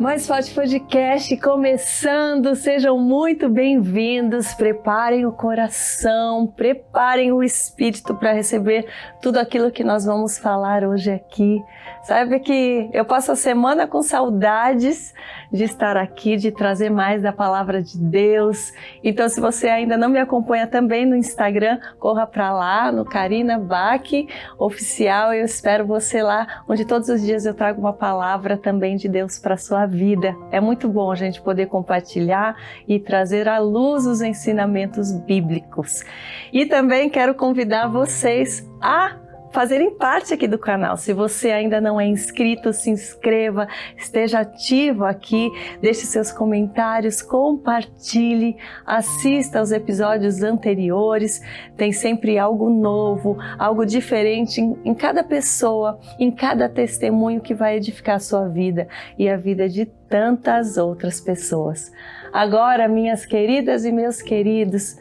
Mais Forte Podcast começando, sejam muito bem-vindos, preparem o coração, preparem o espírito para receber tudo aquilo que nós vamos falar hoje aqui. Sabe que eu passo a semana com saudades de estar aqui, de trazer mais da Palavra de Deus. Então, se você ainda não me acompanha também no Instagram, corra para lá, no Karina Bach Oficial. Eu espero você lá, onde todos os dias eu trago uma palavra também de Deus para a sua vida. É muito bom a gente poder compartilhar e trazer à luz os ensinamentos bíblicos. E também quero convidar vocês a fazerem parte aqui do canal. Se você ainda não é inscrito, se inscreva, esteja ativo aqui, deixe seus comentários, compartilhe, assista aos episódios anteriores. Tem sempre algo novo, algo diferente em cada pessoa, em cada testemunho que vai edificar a sua vida e a vida de tantas outras pessoas. Agora, minhas queridas e meus queridos,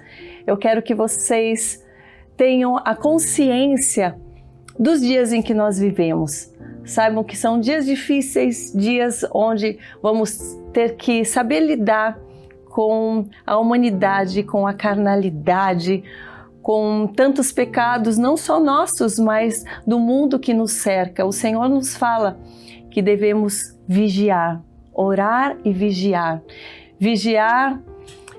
eu quero que vocês tenham a consciência dos dias em que nós vivemos. Saibam que são dias difíceis, dias onde vamos ter que saber lidar com a humanidade, com a carnalidade, com tantos pecados, não só nossos, mas do mundo que nos cerca. O Senhor nos fala que devemos vigiar, orar e vigiar. Vigiar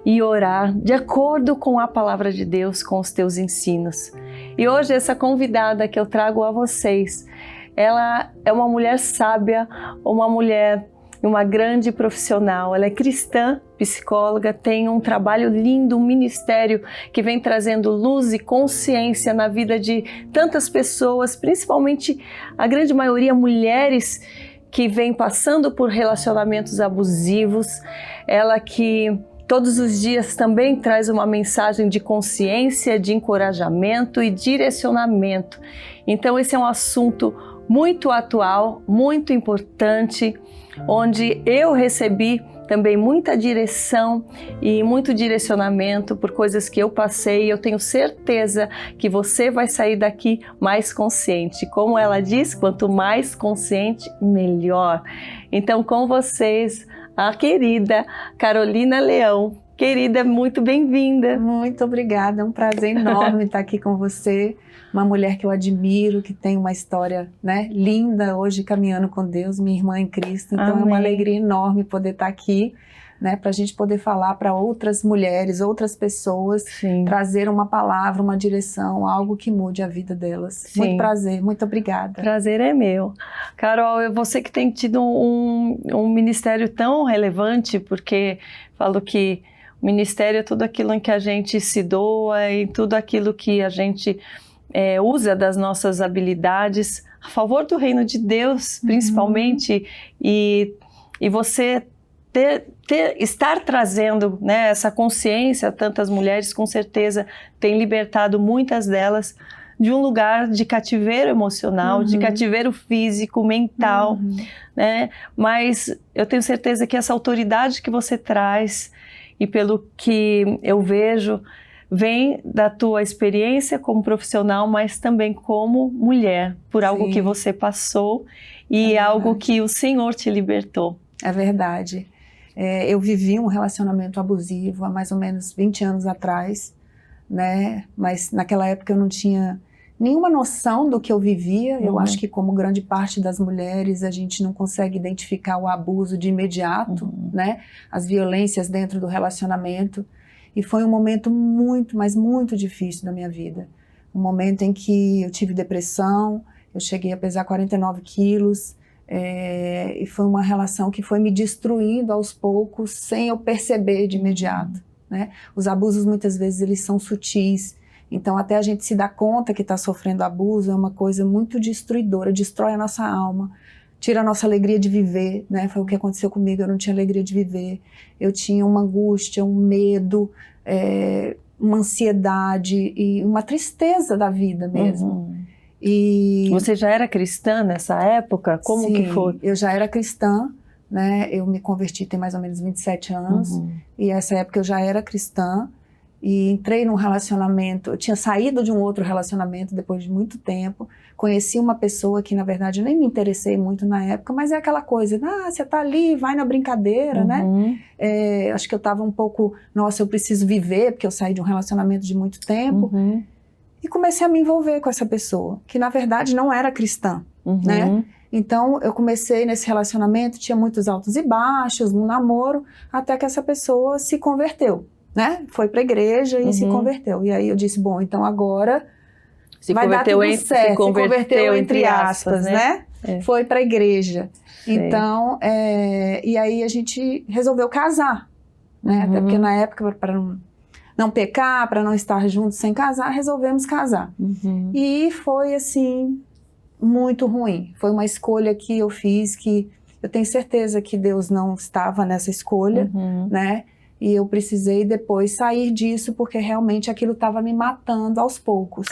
e orar de acordo com a palavra de Deus, com os teus ensinos. E hoje essa convidada que eu trago a vocês, ela é uma mulher sábia, uma grande profissional. Ela é cristã, psicóloga, tem um trabalho lindo, um ministério que vem trazendo luz e consciência na vida de tantas pessoas, principalmente a grande maioria mulheres que vem passando por relacionamentos abusivos. Ela que todos os dias também traz uma mensagem de consciência, de encorajamento e direcionamento. Então esse é um assunto muito atual, muito importante, onde eu recebi também muita direção e muito direcionamento por coisas que eu passei. Eu tenho certeza que você vai sair daqui mais consciente. Como ela diz, quanto mais consciente, melhor. Então, com vocês, a querida Carolina Leão. Querida, muito bem-vinda. Muito obrigada, é um prazer enorme estar aqui com você. Uma mulher que eu admiro, que tem uma história, né, linda hoje caminhando com Deus, minha irmã em Cristo. Então Amém. É uma alegria enorme poder estar aqui, né, para a gente poder falar para outras mulheres, outras pessoas, Sim. trazer uma palavra, uma direção, algo que mude a vida delas. Sim. Muito prazer, muito obrigada. Prazer é meu. Carol, você que tem tido um ministério tão relevante, porque falo que o ministério é tudo aquilo em que a gente se doa e tudo aquilo que a gente usa das nossas habilidades a favor do reino de Deus, principalmente, e você estar trazendo, né, essa consciência a tantas mulheres, com certeza tem libertado muitas delas de um lugar de cativeiro emocional, de cativeiro físico, mental, né? Mas eu tenho certeza que essa autoridade que você traz, e pelo que eu vejo, vem da tua experiência como profissional, mas também como mulher, por algo Sim. que você passou e algo que o Senhor te libertou. É verdade. Eu vivi um relacionamento abusivo há mais ou menos 20 anos atrás, né? Mas naquela época eu não tinha nenhuma noção do que eu vivia. Eu acho que, como grande parte das mulheres, a gente não consegue identificar o abuso de imediato, né? As violências dentro do relacionamento. E foi um momento muito, mas muito difícil da minha vida. Um momento em que eu tive depressão, eu cheguei a pesar 49 quilos, e foi uma relação que foi me destruindo aos poucos, sem eu perceber de imediato, né? Os abusos, muitas vezes, eles são sutis. Então, até a gente se dar conta que está sofrendo abuso é uma coisa muito destruidora, destrói a nossa alma, tira a nossa alegria de viver, né? Foi o que aconteceu comigo, eu não tinha alegria de viver. Eu tinha uma angústia, um medo, uma ansiedade e uma tristeza da vida mesmo. E você já era cristã nessa época? Como Sim, que foi? Eu já era cristã, né? Eu me converti tem mais ou menos 27 anos. E essa época eu já era cristã. e entrei num relacionamento. Eu tinha saído de um outro relacionamento depois de muito tempo, conheci uma pessoa que na verdade eu nem me interessei muito na época, mas é aquela coisa, você tá ali, vai na brincadeira, né? Acho que eu tava um pouco, nossa, eu preciso viver, porque eu saí de um relacionamento de muito tempo, e comecei a me envolver com essa pessoa, que na verdade não era cristã, né? Então eu comecei nesse relacionamento, tinha muitos altos e baixos, no namoro, até que essa pessoa se converteu, né? Foi pra igreja e se converteu. E aí eu disse, bom, então agora vai dar tudo certo. Se converteu entre aspas, né? Foi pra igreja. Então, e aí a gente resolveu casar, né? Até porque na época, para não pecar, para não estar juntos sem casar, resolvemos casar. E foi assim, muito ruim. Foi uma escolha que eu fiz que eu tenho certeza que Deus não estava nessa escolha, né? E eu precisei depois sair disso, porque realmente aquilo estava me matando aos poucos.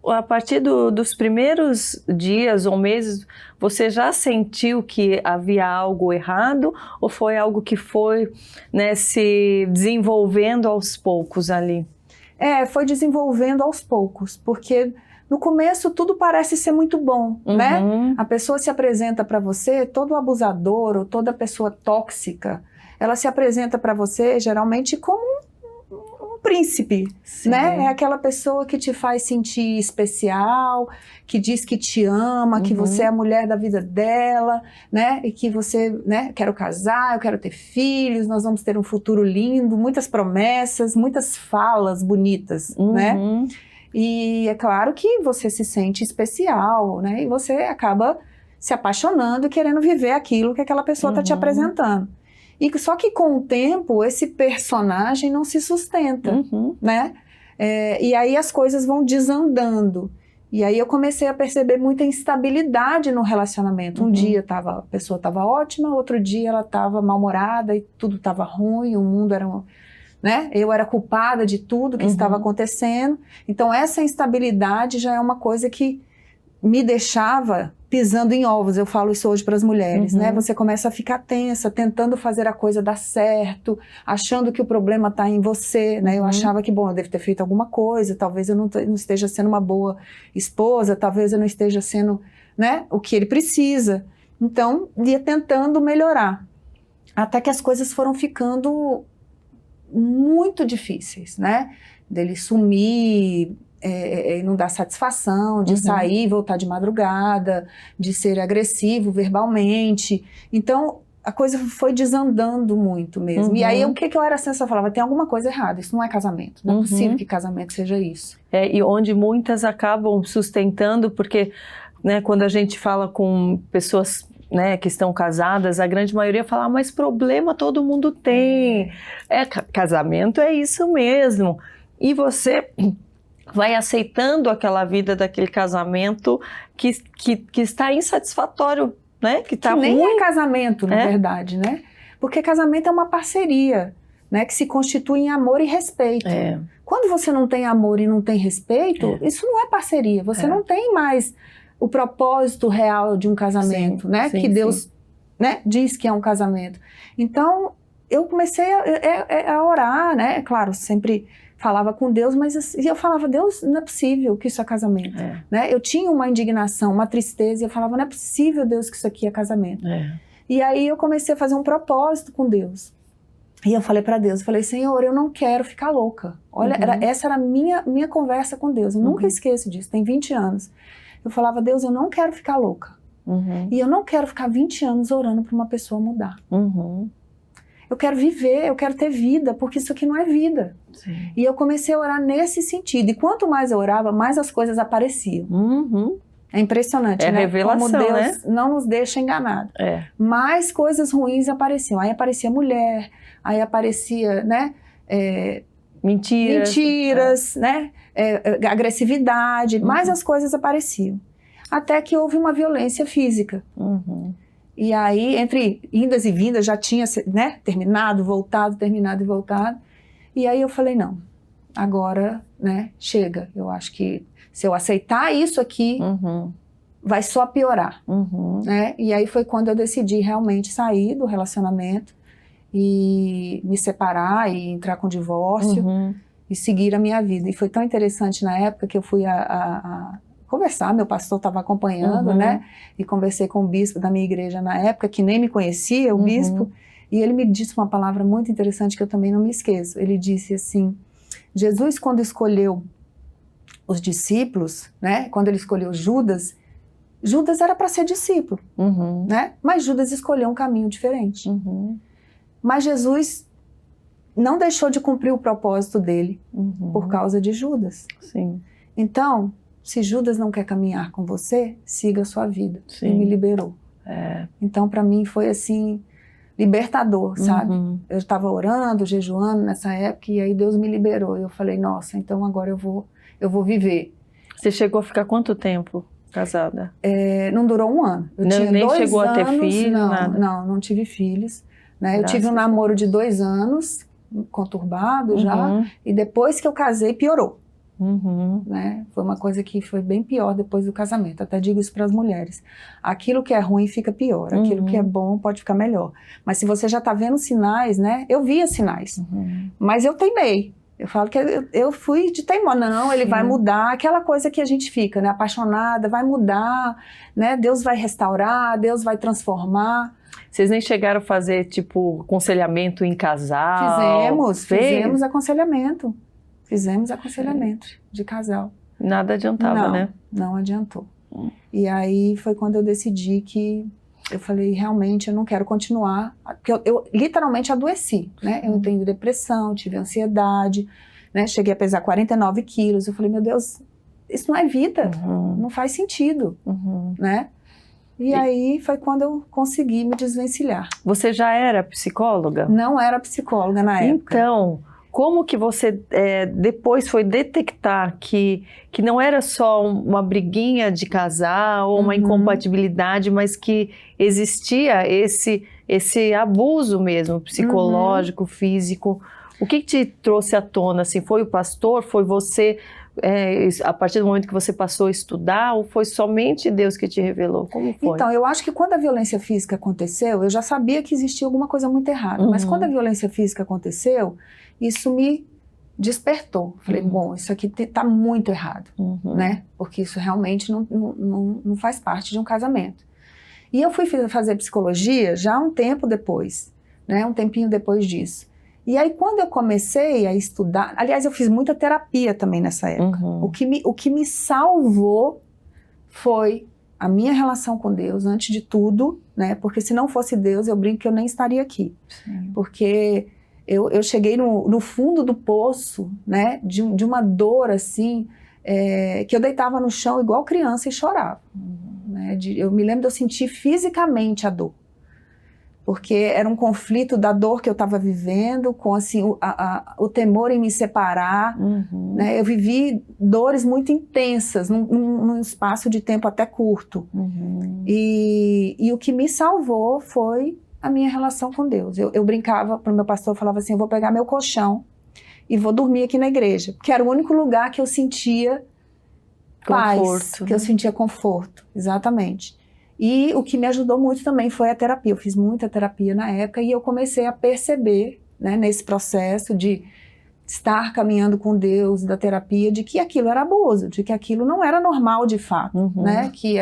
A partir dos primeiros dias ou meses, você já sentiu que havia algo errado? Ou foi algo que foi, né, se desenvolvendo aos poucos ali? Foi desenvolvendo aos poucos, porque no começo tudo parece ser muito bom, né? A pessoa se apresenta para você, todo abusador ou toda pessoa tóxica, ela se apresenta para você geralmente como um príncipe, né? É aquela pessoa que te faz sentir especial, que diz que te ama, que você é a mulher da vida dela, né? E que você, né? Quero casar, eu quero ter filhos, nós vamos ter um futuro lindo, muitas promessas, muitas falas bonitas, né? E é claro que você se sente especial, né? E você acaba se apaixonando e querendo viver aquilo que aquela pessoa está te apresentando. Só que com o tempo, esse personagem não se sustenta, né? E aí as coisas vão desandando. E aí eu comecei a perceber muita instabilidade no relacionamento. Um dia a pessoa estava ótima, outro dia ela estava mal-humorada e tudo estava ruim, o mundo era... né? Eu era culpada de tudo que estava acontecendo. Então essa instabilidade já é uma coisa que me deixava pisando em ovos. Eu falo isso hoje para as mulheres, né? Você começa a ficar tensa, tentando fazer a coisa dar certo, achando que o problema está em você, né? Eu achava que, bom, eu devo ter feito alguma coisa, talvez eu não esteja sendo uma boa esposa, talvez eu não esteja sendo, né, o que ele precisa. Então, ia tentando melhorar. Até que as coisas foram ficando muito difíceis, né? Dele sumir, não dar satisfação, de sair, voltar de madrugada, de ser agressivo verbalmente. Então, a coisa foi desandando muito mesmo. E aí, o que eu era assim, eu falava, tem alguma coisa errada, isso não é casamento. Não é possível que casamento seja isso. E onde muitas acabam sustentando, porque, né, quando a gente fala com pessoas, né, que estão casadas, a grande maioria fala, mas problema todo mundo tem. Casamento é isso mesmo. E você vai aceitando aquela vida daquele casamento que está insatisfatório, né? Que nem é casamento, na verdade, né? Porque casamento é uma parceria, né? Que se constitui em amor e respeito. Quando você não tem amor e não tem respeito, isso não é parceria. Você não tem mais o propósito real de um casamento, né? Que Deus, né, diz que é um casamento. Então, eu comecei a orar, né? Claro, sempre falava com Deus, mas eu falava, Deus, não é possível que isso é casamento, né? Eu tinha uma indignação, uma tristeza, e eu falava, não é possível, Deus, que isso aqui é casamento. E aí eu comecei a fazer um propósito com Deus. E eu falei para Deus, eu falei, Senhor, eu não quero ficar louca. Olha, essa era a minha conversa com Deus, eu nunca esqueço disso, tem 20 anos. Eu falava, Deus, eu não quero ficar louca. E eu não quero ficar 20 anos orando para uma pessoa mudar. Eu quero viver, eu quero ter vida, porque isso aqui não é vida. E eu comecei a orar nesse sentido. E quanto mais eu orava, mais as coisas apareciam. É impressionante, né? Revelação, como Deus, né? Não nos deixa enganado. Mais coisas ruins apareciam. Aí aparecia mulher, aí aparecia, né? Mentiras, né? Agressividade, mais as coisas apareciam. Até que houve uma violência física. E aí, entre indas e vindas, já tinha, né, terminado, voltado, terminado e voltado. E aí eu falei, não, agora, né, chega. Eu acho que se eu aceitar isso aqui, vai só piorar. Né? E aí foi quando eu decidi realmente sair do relacionamento e me separar e entrar com divórcio e seguir a minha vida. E foi tão interessante na época que eu fui a conversar, meu pastor estava acompanhando, né? E conversei com o bispo da minha igreja na época, que nem me conhecia, o bispo, e ele me disse uma palavra muito interessante que eu também não me esqueço. Ele disse assim, Jesus, quando escolheu os discípulos, né? Quando ele escolheu Judas, Judas era para ser discípulo, né? Mas Judas escolheu um caminho diferente. Mas Jesus não deixou de cumprir o propósito dele por causa de Judas. Sim. Então, se Judas não quer caminhar com você, siga a sua vida. Sim. E me liberou. É. Então, para mim, foi assim, libertador, sabe? Eu estava orando, jejuando nessa época, e aí Deus me liberou. Eu falei, nossa, então agora eu vou viver. Você chegou a ficar quanto tempo casada? Não durou um ano. Eu tinha nem 2 chegou anos, a ter filho, nada? Não tive filhos. Né? Eu tive um namoro de 2 anos, conturbado já, e depois que eu casei, piorou. Né? Foi uma coisa que foi bem pior depois do casamento. Até digo isso para as mulheres. Aquilo que é ruim fica pior, aquilo que é bom pode ficar melhor. Mas se você já está vendo sinais, né? Eu via sinais, mas eu teimei. Eu falo que eu fui de teimosa. Não, ele vai mudar. Aquela coisa que a gente fica, né? Apaixonada, vai mudar, né? Deus vai restaurar, Deus vai transformar. Vocês nem chegaram a fazer, tipo, aconselhamento em casal? Fizemos aconselhamento. Fizemos aconselhamento de casal. Nada adiantava, né? Não adiantou. E aí foi quando eu decidi que eu falei, realmente eu não quero continuar, porque eu literalmente adoeci, né? Eu tenho depressão, tive ansiedade, né? Cheguei a pesar 49 quilos. Eu falei, meu Deus, isso não é vida, não faz sentido, né? E aí foi quando eu consegui me desvencilhar. Você já era psicóloga? Não era psicóloga na época. Então, como que você depois foi detectar que não era só uma briguinha de casal ou uma incompatibilidade, mas que existia esse abuso mesmo, psicológico, físico? O que te trouxe à tona? Assim, foi o pastor? Foi você, a partir do momento que você passou a estudar? Ou foi somente Deus que te revelou? Como foi? Então, eu acho que quando a violência física aconteceu, eu já sabia que existia alguma coisa muito errada. Mas quando a violência física aconteceu, isso me despertou. Falei, bom, isso aqui tá muito errado, né? Porque isso realmente não faz parte de um casamento. E eu fui fazer psicologia já um tempo depois, né? Um tempinho depois disso. E aí, quando eu comecei a estudar... Aliás, eu fiz muita terapia também nessa época. O que me salvou foi a minha relação com Deus, antes de tudo, né? Porque se não fosse Deus, eu brinco que eu nem estaria aqui. Porque eu cheguei no fundo do poço, né? De uma dor, assim, que eu deitava no chão igual criança e chorava. Né? Eu me lembro de eu sentir fisicamente a dor. Porque era um conflito da dor que eu estava vivendo, com assim, o temor em me separar. Né? Eu vivi dores muito intensas, num espaço de tempo até curto. E o que me salvou foi a minha relação com Deus. Eu brincava para o meu pastor, eu falava assim, eu vou pegar meu colchão e vou dormir aqui na igreja. Porque era o único lugar que eu sentia paz, que eu sentia conforto, exatamente. E o que me ajudou muito também foi a terapia. Eu fiz muita terapia na época e eu comecei a perceber, né, nesse processo de estar caminhando com Deus, da terapia, de que aquilo era abuso, de que aquilo não era normal de fato, né, que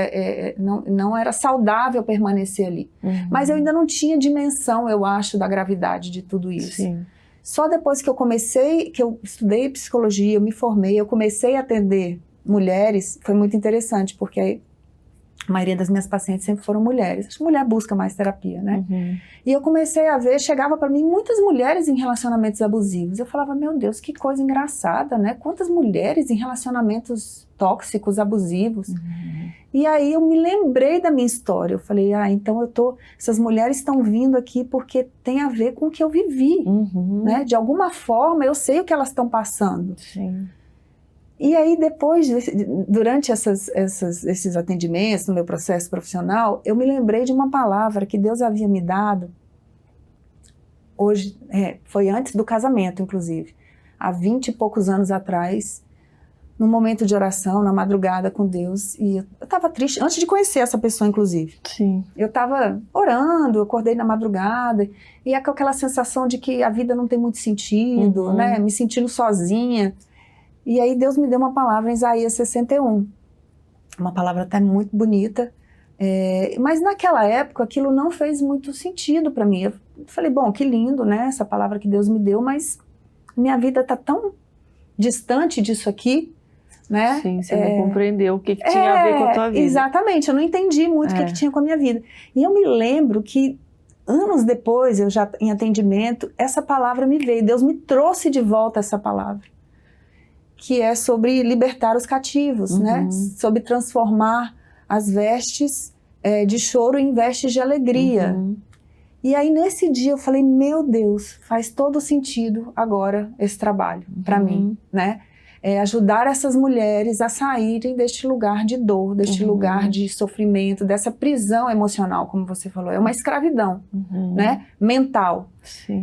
não era saudável permanecer ali. Mas eu ainda não tinha dimensão, eu acho, da gravidade de tudo isso. Sim. Só depois que eu estudei psicologia, eu me formei, eu comecei a atender mulheres, foi muito interessante, porque a maioria das minhas pacientes sempre foram mulheres. Acho que mulher busca mais terapia, né? E eu comecei a ver, chegava para mim muitas mulheres em relacionamentos abusivos. Eu falava, meu Deus, que coisa engraçada, né? Quantas mulheres em relacionamentos tóxicos, abusivos. E aí eu me lembrei da minha história. Eu falei, então essas mulheres estão vindo aqui porque tem a ver com o que eu vivi, né? De alguma forma eu sei o que elas estão passando. Sim. E aí depois, durante esses atendimentos, no meu processo profissional, eu me lembrei de uma palavra que Deus havia me dado, hoje, foi antes do casamento, inclusive, há 20 e poucos anos atrás, num momento de oração, na madrugada com Deus, e eu estava triste, antes de conhecer essa pessoa, inclusive. Sim. Eu estava orando, eu acordei na madrugada, e é com aquela sensação de que a vida não tem muito sentido, né? Me sentindo sozinha. E aí Deus me deu uma palavra em Isaías 61. Uma palavra até muito bonita. Mas naquela época aquilo não fez muito sentido para mim. Eu falei, bom, que lindo, né? Essa palavra que Deus me deu, mas minha vida está tão distante disso aqui, né? Sim, você não compreendeu o que tinha a ver com a tua vida. Exatamente, eu não entendi muito o que tinha com a minha vida. E eu me lembro que anos depois, eu já em atendimento, essa palavra me veio. Deus me trouxe de volta essa palavra, que é sobre libertar os cativos, né? Sobre transformar as vestes de choro em vestes de alegria. E aí nesse dia eu falei, meu Deus, faz todo sentido agora esse trabalho para mim, né? Ajudar essas mulheres a saírem deste lugar de dor, deste lugar de sofrimento, dessa prisão emocional, como você falou. É uma escravidão, né? Mental. Sim.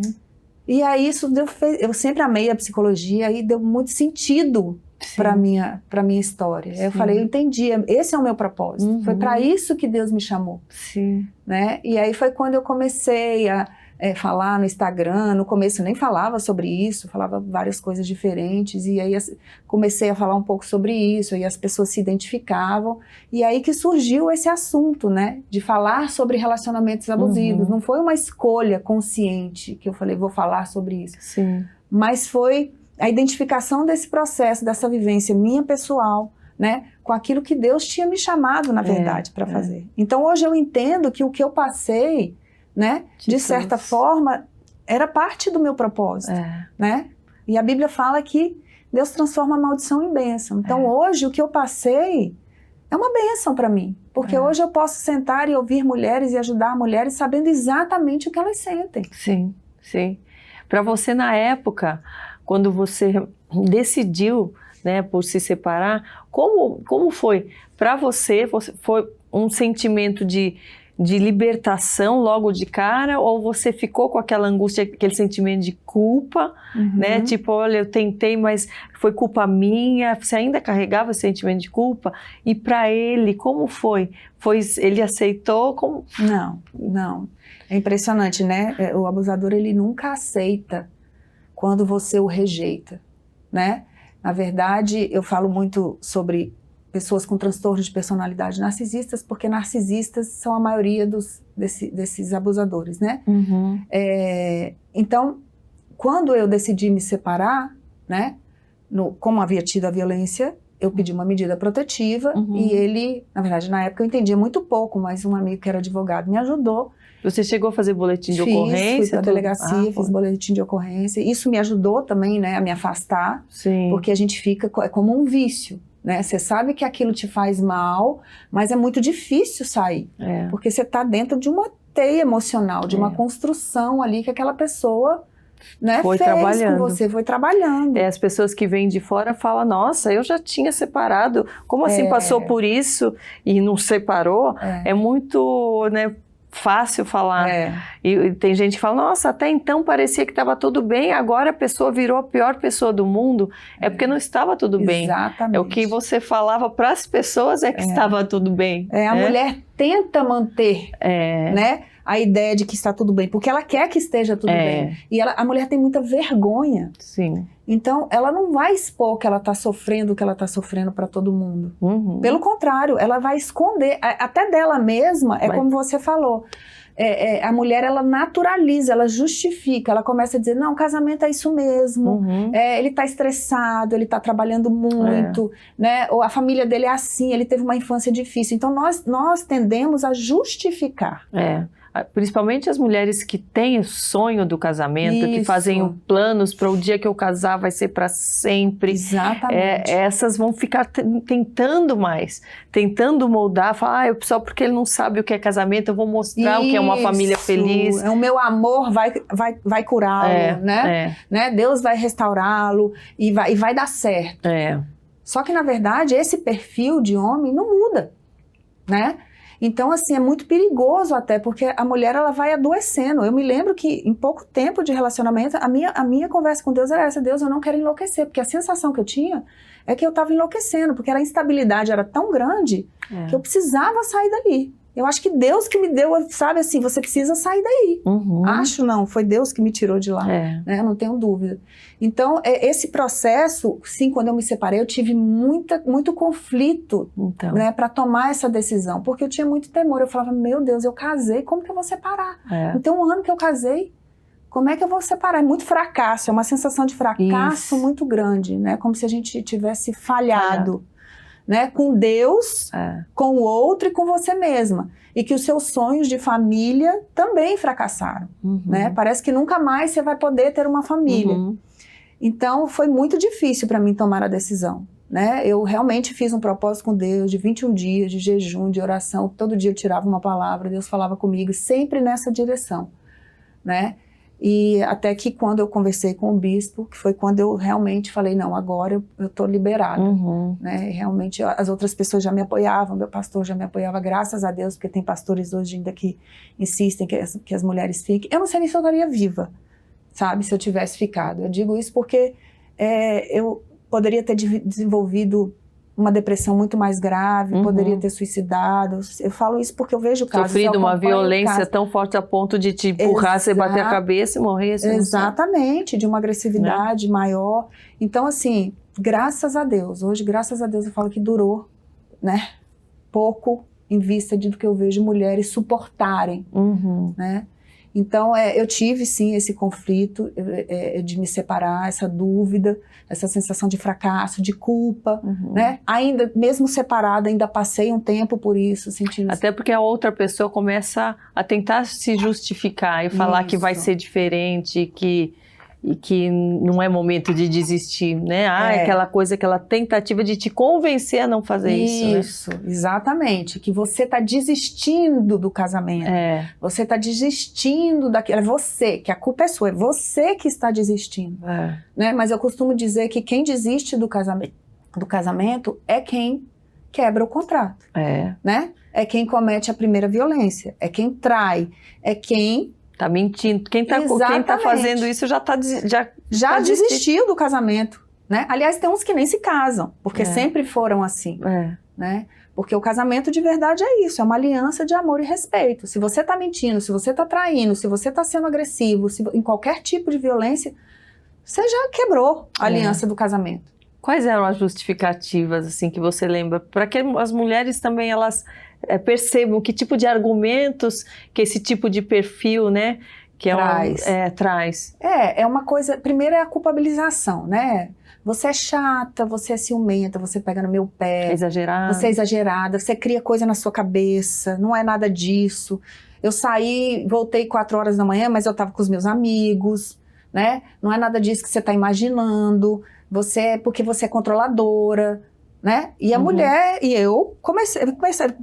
E aí isso eu sempre amei a psicologia, aí deu muito sentido para minha história. Eu falei, eu entendi, esse é o meu propósito. Foi para isso que Deus me chamou. Sim. Né? E aí foi quando eu comecei a falar no Instagram. No começo eu nem falava sobre isso, falava várias coisas diferentes, e aí comecei a falar um pouco sobre isso, e as pessoas se identificavam, e aí que surgiu esse assunto, né, de falar sobre relacionamentos abusivos. Não foi uma escolha consciente que eu falei, vou falar sobre isso. Sim. Mas foi a identificação desse processo, dessa vivência minha pessoal, né, com aquilo que Deus tinha me chamado, na verdade, para fazer. Então hoje eu entendo que o que eu passei, né, de certa forma, era parte do meu propósito, né? E a Bíblia fala que Deus transforma a maldição em bênção. Então hoje o que eu passei é uma bênção para mim, porque hoje eu posso sentar e ouvir mulheres e ajudar mulheres sabendo exatamente o que elas sentem. Sim, sim. Para você na época, quando você decidiu, né, por se separar, como foi? Para você, foi um sentimento de libertação logo de cara, ou você ficou com aquela angústia, aquele sentimento de culpa, né? Tipo, olha, eu tentei, mas foi culpa minha. Você ainda carregava esse sentimento de culpa? E para ele, como foi? Ele aceitou? Como? Não. É impressionante, né? O abusador, ele nunca aceita quando você o rejeita, né? Na verdade, eu falo muito sobre pessoas com transtornos de personalidade narcisistas, porque narcisistas são a maioria desses abusadores, né? Então, quando eu decidi me separar, né? Como havia tido a violência, eu pedi uma medida protetiva e ele, na verdade, na época eu entendia muito pouco, mas um amigo que era advogado me ajudou. Você chegou a fazer boletim de ocorrência? Fui para a delegacia, fiz boletim de ocorrência. Isso me ajudou também, né, a me afastar, porque a gente fica, é como um vício. Né? Você sabe que aquilo te faz mal, mas é muito difícil sair, porque você está dentro de uma teia emocional, de uma construção ali que aquela pessoa, né, foi fez trabalhando. com você, foi trabalhando. As pessoas que vêm de fora falam, nossa, eu já tinha separado, como assim passou por isso e não separou? É muito, né, fácil falar. E tem gente que fala, nossa, até então parecia que estava tudo bem, agora a pessoa virou a pior pessoa do mundo. É porque não estava tudo bem. Exatamente. É o que você falava para as pessoas que estava tudo bem. A mulher tenta manter, né, a ideia de que está tudo bem, porque ela quer que esteja tudo bem. E a mulher tem muita vergonha. Sim. Então, ela não vai expor que ela está sofrendo o que ela está sofrendo para todo mundo. Pelo contrário, ela vai esconder, até dela mesma, como você falou. A mulher, ela naturaliza, ela justifica, ela começa a dizer, não, casamento é isso mesmo, ele está estressado, ele está trabalhando muito, né? Ou a família dele é assim, ele teve uma infância difícil. Então, nós tendemos a justificar. Principalmente as mulheres que têm o sonho do casamento, que fazem planos para o dia que eu casar vai ser para sempre. Exatamente. Essas vão ficar tentando mais, tentando moldar, falar, só porque ele não sabe o que é casamento, eu vou mostrar o que é uma família feliz. O meu amor vai curá-lo, né? Deus vai restaurá-lo e vai dar certo. Só que, na verdade, esse perfil de homem não muda, né? Então, assim, é muito perigoso até, porque a mulher, ela vai adoecendo. Eu me lembro que em pouco tempo de relacionamento, a minha conversa com Deus era essa: Deus, eu não quero enlouquecer, porque a sensação que eu tinha é que eu estava enlouquecendo, porque a instabilidade era tão grande que eu precisava sair dali. Eu acho que Deus que me deu, sabe assim, você precisa sair daí. Acho não, foi Deus que me tirou de lá, né? Eu não tenho dúvida. Então, esse processo, sim, quando eu me separei, eu tive muito conflito, né, para tomar essa decisão, porque eu tinha muito temor. Eu falava, meu Deus, eu casei, como que eu vou separar? Então, um ano que eu casei, como é que eu vou separar? É muito fracasso, é uma sensação de fracasso muito grande, né? Como se a gente tivesse falhado. Né, com Deus, com o outro e com você mesma. E que os seus sonhos de família também fracassaram. Né? Parece que nunca mais você vai poder ter uma família. Então, foi muito difícil para mim tomar a decisão. Né? Eu realmente fiz um propósito com Deus de 21 dias de jejum, de oração. Todo dia eu tirava uma palavra, Deus falava comigo, sempre nessa direção. Né? E até que quando eu conversei com o bispo, que foi quando eu realmente falei, não, agora eu estou liberada. Né? Realmente as outras pessoas já me apoiavam, meu pastor já me apoiava, graças a Deus, porque tem pastores hoje ainda que insistem que as mulheres fiquem. Eu não sei nem se eu estaria viva, sabe, se eu tivesse ficado. Eu digo isso porque eu poderia ter desenvolvido uma depressão muito mais grave, poderia ter suicidado. Eu falo isso porque eu vejo casos... Sofrido uma violência tão forte a ponto de te empurrar, você bater a cabeça e morrer. Exatamente, de uma agressividade maior. Então, assim, graças a Deus, hoje, graças a Deus, eu falo que durou, né, pouco em vista do que eu vejo mulheres suportarem, né? Então, eu tive, sim, esse conflito de me separar, essa dúvida, essa sensação de fracasso, de culpa, né? Ainda, mesmo separada, ainda passei um tempo por isso, sentindo... Até porque a outra pessoa começa a tentar se justificar e falar que vai ser diferente, e que não é momento de desistir, né? Aquela coisa, aquela tentativa de te convencer a não fazer isso, Isso, né? Exatamente. Que você está desistindo do casamento. Você está desistindo daquilo. É você, que a culpa é sua. É você que está desistindo. Né? Mas eu costumo dizer que quem desiste do casamento é quem quebra o contrato. Né? É quem comete a primeira violência. É quem trai. É quem... Tá mentindo. Quem tá fazendo isso já desistiu do casamento, né? Aliás, tem uns que nem se casam, porque sempre foram assim, né? Porque o casamento de verdade é isso, é uma aliança de amor e respeito. Se você tá mentindo, se você tá traindo, se você tá sendo agressivo, em qualquer tipo de violência, você já quebrou a aliança do casamento. Quais eram as justificativas, assim, que você lembra? Para que as mulheres também, elas percebam que tipo de argumentos que esse tipo de perfil, né, que traz. É uma coisa, primeiro é a culpabilização, né? Você é chata, você é ciumenta, você pega no meu pé. Você é exagerada, você cria coisa na sua cabeça, não é nada disso. Eu saí, voltei 4 horas da manhã, mas eu estava com os meus amigos, né? Não é nada disso que você está imaginando. Porque você é controladora, né? E a mulher, e eu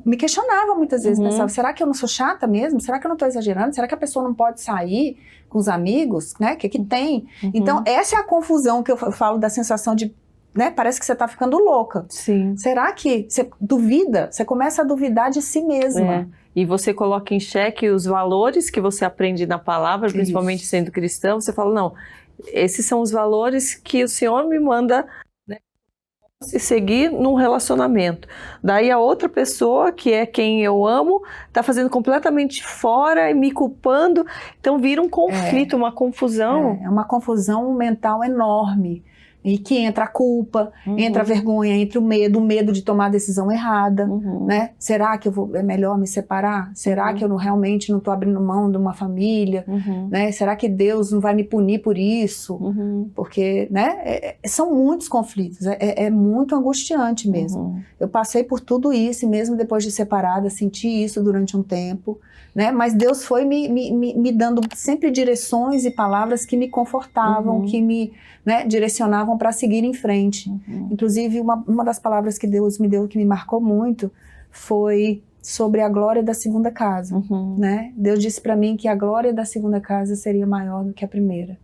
me questionava muitas vezes, pensava, será que eu não sou chata mesmo? Será que eu não estou exagerando? Será que a pessoa não pode sair com os amigos, né? Que tem? Então, essa é a confusão que eu falo da sensação de, né? Parece que você está ficando louca. Sim. Será que você duvida? Você começa a duvidar de si mesma. E você coloca em xeque os valores que você aprende na palavra, principalmente sendo cristão. Você fala, não, esses são os valores que o Senhor me manda, né, se seguir num relacionamento. Daí a outra pessoa, que é quem eu amo, está fazendo completamente fora e me culpando. Então vira um conflito, uma confusão. É uma confusão mental enorme. E que entra a culpa, entra a vergonha, entra o medo de tomar a decisão errada, né? Será que é melhor me separar? Será que eu realmente não estou abrindo mão de uma família? Né? Será que Deus não vai me punir por isso? Porque, né? São muitos conflitos, é muito angustiante mesmo. Eu passei por tudo isso e mesmo depois de separada, senti isso durante um tempo, né? Mas Deus foi me dando sempre direções e palavras que me confortavam, que me, né, direcionavam para seguir em frente. Inclusive, uma das palavras que Deus me deu que me marcou muito foi sobre a glória da segunda casa. Né? Deus disse para mim que a glória da segunda casa seria maior do que a primeira.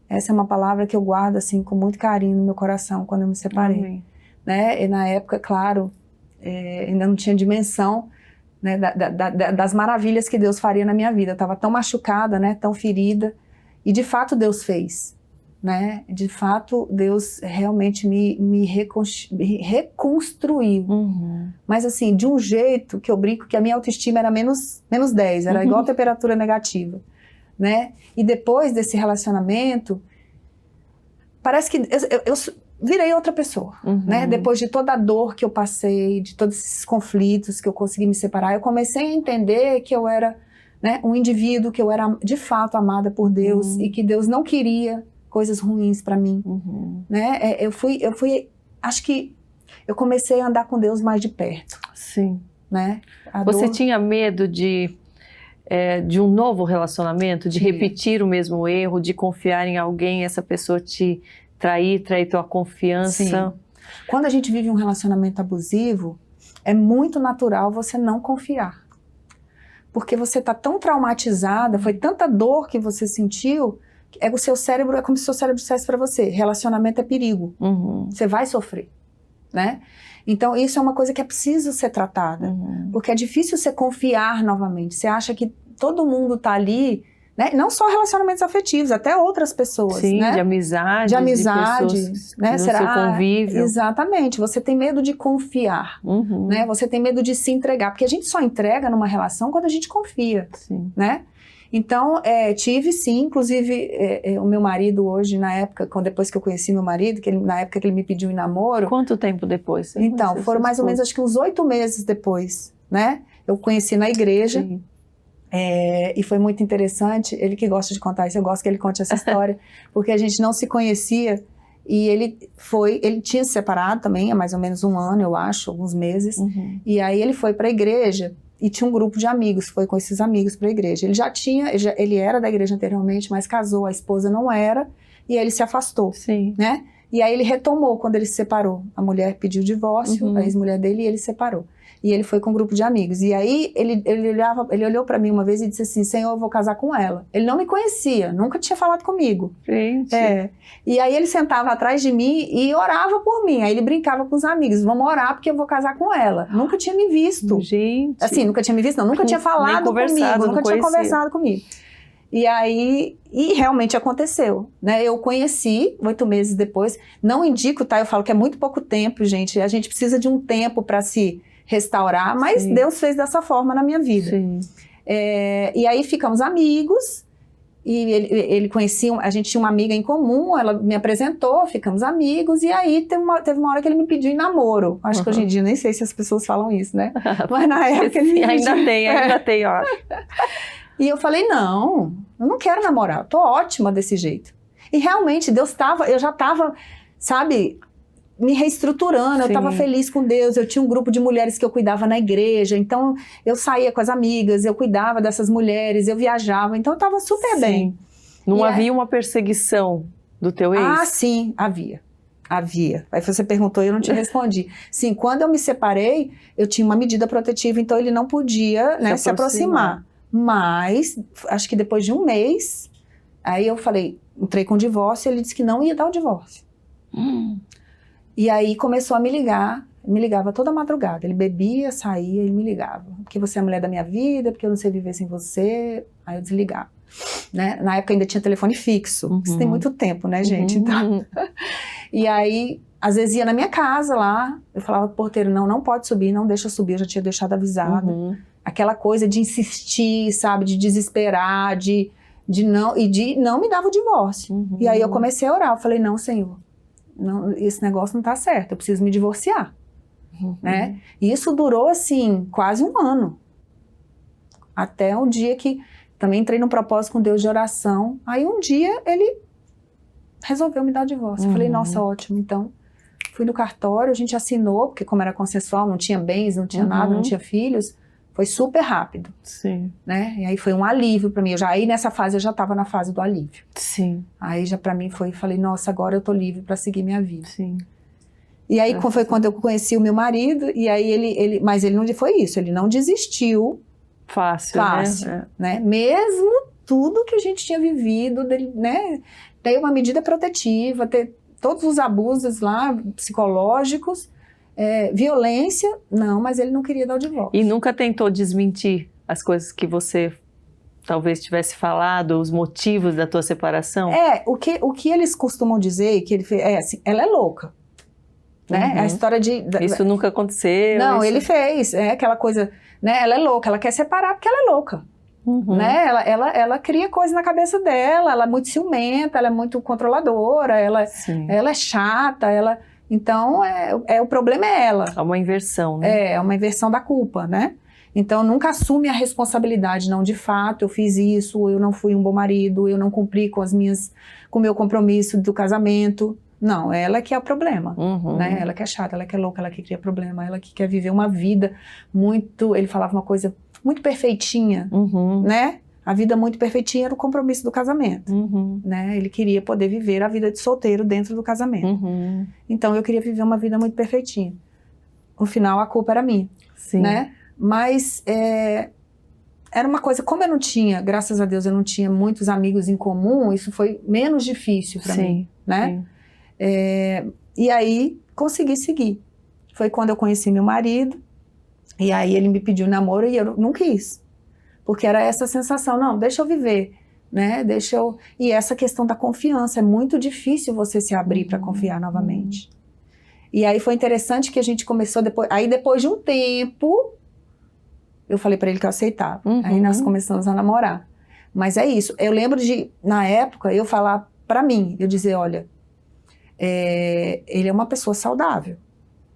Essa é uma palavra que eu guardo assim, com muito carinho no meu coração quando eu me separei. Né? E na época, claro, ainda não tinha dimensão né, das maravilhas que Deus faria na minha vida. Eu estava tão machucada, né, tão ferida, e de fato Deus fez, né? De fato Deus realmente me reconstruiu, mas assim, de um jeito que eu brinco que a minha autoestima era menos 10, era igual a temperatura negativa, né? E depois desse relacionamento, parece que eu virei outra pessoa, né? Depois de toda a dor que eu passei, de todos esses conflitos que eu consegui me separar, eu comecei a entender que eu era, né, um indivíduo, que eu era de fato amada por Deus e que Deus não queria coisas ruins para mim, né? Eu fui, acho que eu comecei a andar com Deus mais de perto. Sim. Né? Você tinha medo de um novo relacionamento, de repetir o mesmo erro, de confiar em alguém, essa pessoa te trair tua confiança? Sim. Quando a gente vive um relacionamento abusivo, é muito natural você não confiar. Porque você está tão traumatizada, foi tanta dor que você sentiu, o seu cérebro é como se o seu cérebro dissesse para você, relacionamento é perigo, você vai sofrer, né? Então isso é uma coisa que é preciso ser tratada, porque é difícil você confiar novamente, você acha que todo mundo está ali, né? Não só relacionamentos afetivos, até outras pessoas. Sim, né? de amizade, de pessoas, né? No seu convívio. Exatamente, você tem medo de confiar, né? Você tem medo de se entregar, porque a gente só entrega numa relação quando a gente confia, sim. Né? Então, tive sim, inclusive o meu marido hoje, na época, depois que eu conheci meu marido, na época que ele me pediu em namoro. Quanto tempo depois? Então, foram mais ou menos, acho que uns 8 meses depois, né? Eu conheci na igreja. Sim. E foi muito interessante, ele que gosta de contar isso, eu gosto que ele conte essa história, porque a gente não se conhecia e ele tinha se separado também há mais ou menos 1 ano, eu acho, alguns meses, e aí ele foi para a igreja e tinha um grupo de amigos, foi com esses amigos para a igreja. Ele era da igreja anteriormente, mas casou, a esposa não era, e aí ele se afastou, Sim. Né? E aí ele retomou quando ele se separou, a mulher pediu divórcio, a ex-mulher dele, e ele separou. E ele foi com um grupo de amigos. E aí ele olhou para mim uma vez e disse assim, Senhor, eu vou casar com ela. Ele não me conhecia, nunca tinha falado comigo. Gente. E aí ele sentava atrás de mim e orava por mim. Aí ele brincava com os amigos, vamos orar porque eu vou casar com ela. Nunca tinha me visto. Gente. Assim, nunca tinha me visto, não. Nunca tinha falado comigo, nunca tinha conversado comigo. E aí, realmente aconteceu, né? Eu conheci 8 meses depois. Não indico, tá? Eu falo que é muito pouco tempo, gente. A gente precisa de um tempo para se restaurar, mas sim, Deus fez dessa forma na minha vida. Sim. E aí ficamos amigos, e ele conhecia, a gente tinha uma amiga em comum, ela me apresentou, ficamos amigos, e aí teve uma hora que ele me pediu em namoro. Acho que hoje em dia, nem sei se as pessoas falam isso, né? Mas na época ele me pediu. Ainda tem, ó. E eu falei, não, eu não quero namorar, eu tô ótima desse jeito. E realmente, eu já tava, sabe, me reestruturando, sim, eu estava feliz com Deus, eu tinha um grupo de mulheres que eu cuidava na igreja, então eu saía com as amigas, eu cuidava dessas mulheres, eu viajava, então eu estava super sim, bem. Não havia uma perseguição do teu ex? Ah, sim, havia. Aí você perguntou e eu não te respondi. Sim, quando eu me separei, eu tinha uma medida protetiva, então ele não podia, né, se aproximar. Mas, acho que depois de 1 mês, aí eu falei, entrei com o divórcio, ele disse que não ia dar o divórcio. E aí começou a me ligava toda madrugada. Ele bebia, saía, ele me ligava. Porque você é a mulher da minha vida, porque eu não sei viver sem você. Aí eu desligava. Né? Na época ainda tinha telefone fixo. Isso tem muito tempo, né, gente? Então, e aí, às vezes ia na minha casa lá, eu falava pro porteiro, não pode subir, não deixa subir, eu já tinha deixado avisado. Aquela coisa de insistir, sabe, de desesperar, de não me dava o divórcio. E aí eu comecei a orar, eu falei, não, Senhor, não, esse negócio não tá certo, eu preciso me divorciar, né? E isso durou, assim, quase 1 ano. Até um dia que também entrei num propósito com Deus de oração, aí um dia ele resolveu me dar o divórcio. Eu falei, nossa, ótimo, então fui no cartório, a gente assinou, porque como era consensual, não tinha bens, não tinha nada, não tinha filhos, foi super rápido. Sim. Né? E aí foi um alívio pra mim. Aí nessa fase eu já tava na fase do alívio. Sim. Aí já pra mim falei, nossa, agora eu tô livre pra seguir minha vida. Sim. E aí foi quando eu conheci o meu marido, e aí mas ele não foi isso, ele não desistiu. Fácil, né? Mesmo tudo que a gente tinha vivido, né? Ter uma medida protetiva, ter todos os abusos lá, psicológicos, Violência, não, mas ele não queria dar o divórcio. E nunca tentou desmentir as coisas que você talvez tivesse falado, os motivos da tua separação? O que eles costumam dizer, que ele fez, assim, ela é louca. Né? A história de... Isso nunca aconteceu? Não, ele fez, aquela coisa, né? Ela é louca, ela quer separar porque ela é louca. Né? Ela cria coisa na cabeça dela, ela é muito ciumenta, ela é muito controladora, ela é chata, então o problema é ela. É uma inversão, né? É uma inversão da culpa, né? Então nunca assume a responsabilidade, não, de fato, eu fiz isso, eu não fui um bom marido, eu não cumpri com o meu compromisso do casamento. Não, ela que é o problema, né? Ela que é chata, ela que é louca, ela que cria problema, ela que quer viver uma vida muito, ele falava uma coisa muito perfeitinha, né? A vida muito perfeitinha era o compromisso do casamento, né? Ele queria poder viver a vida de solteiro dentro do casamento. Então eu queria viver uma vida muito perfeitinha. No final a culpa era minha, né? Mas era uma coisa, como eu não tinha, graças a Deus eu não tinha muitos amigos em comum, isso foi menos difícil para mim, né? E aí consegui seguir. Foi quando eu conheci meu marido, e aí ele me pediu namoro e eu não quis. Porque era essa sensação, não, deixa eu viver, né? E essa questão da confiança, é muito difícil você se abrir para confiar novamente. E aí foi interessante que a gente começou depois de um tempo, eu falei para ele que eu aceitava. Aí nós começamos a namorar. Mas é isso, eu lembro de, na época, eu falar para mim, eu dizer, olha, ele é uma pessoa saudável.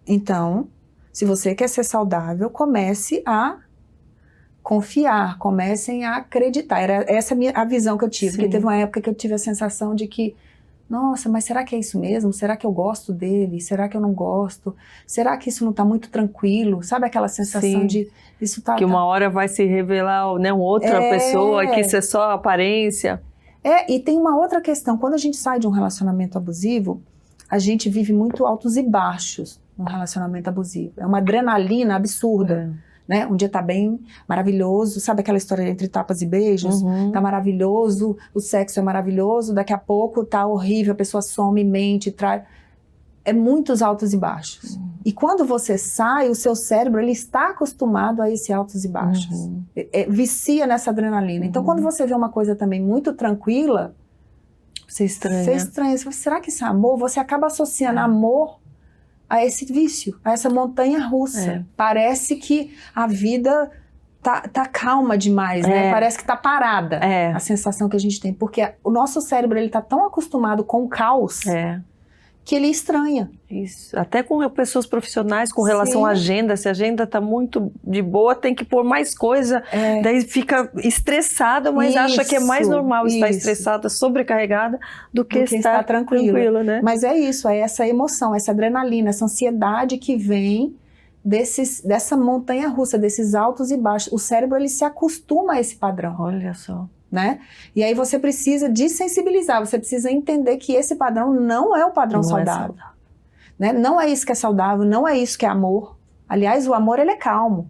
Então, se você quer ser saudável, comece a confiar, comecem a acreditar. Era essa a visão que eu tive. Porque teve uma época que eu tive a sensação de que, nossa, mas será que é isso mesmo? Será que eu gosto dele? Será que eu não gosto? Será que isso não está muito tranquilo? Sabe aquela sensação de... isso tá, que uma hora vai se revelar, né, uma outra pessoa, que isso é só aparência. E tem uma outra questão. Quando a gente sai de um relacionamento abusivo, a gente vive muito altos e baixos num relacionamento abusivo. É uma adrenalina absurda. Né? Um dia tá bem maravilhoso, sabe aquela história entre tapas e beijos? Tá maravilhoso, o sexo é maravilhoso, daqui a pouco tá horrível, a pessoa some, mente, trai. É muitos altos e baixos. E quando você sai, o seu cérebro, ele está acostumado a esses altos e baixos. Vicia nessa adrenalina. Então, quando você vê uma coisa também muito tranquila, você estranha. Você fala, será que isso é amor? Você acaba associando amor a esse vício, a essa montanha russa. Parece que a vida tá calma demais, né? Parece que tá parada. A sensação que a gente tem. Porque o nosso cérebro, ele tá tão acostumado com o caos que ele estranha. Isso. Até com pessoas profissionais, com relação à agenda. Se a agenda tá muito de boa, tem que pôr mais coisa. Daí fica estressada, mas acha que é mais normal estar estressada, sobrecarregada, do que estar tranquila, né? Mas é isso, é essa emoção, essa adrenalina, essa ansiedade que vem dessa montanha russa, desses altos e baixos. O cérebro, ele se acostuma a esse padrão. Olha só. Né? E aí você precisa desensibilizar, você precisa entender que esse padrão não é o padrão saudável. Né? Não é isso que é saudável, não é isso que é amor. Aliás, o amor, ele é calmo,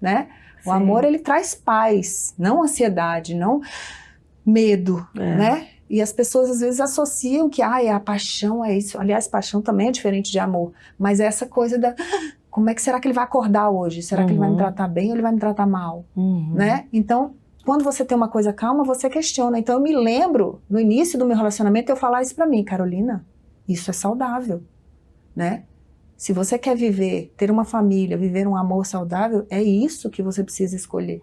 né? O amor, ele traz paz, não ansiedade, não medo, né? E as pessoas às vezes associam que a paixão é isso. Aliás, paixão também é diferente de amor, mas é essa coisa da... como é que será que ele vai acordar hoje? Será que ele vai me tratar bem ou ele vai me tratar mal? Né? Então, quando você tem uma coisa calma, você questiona. Então eu me lembro, no início do meu relacionamento, eu falar isso pra mim, Carolina, isso é saudável, né? Se você quer viver, ter uma família, viver um amor saudável, é isso que você precisa escolher.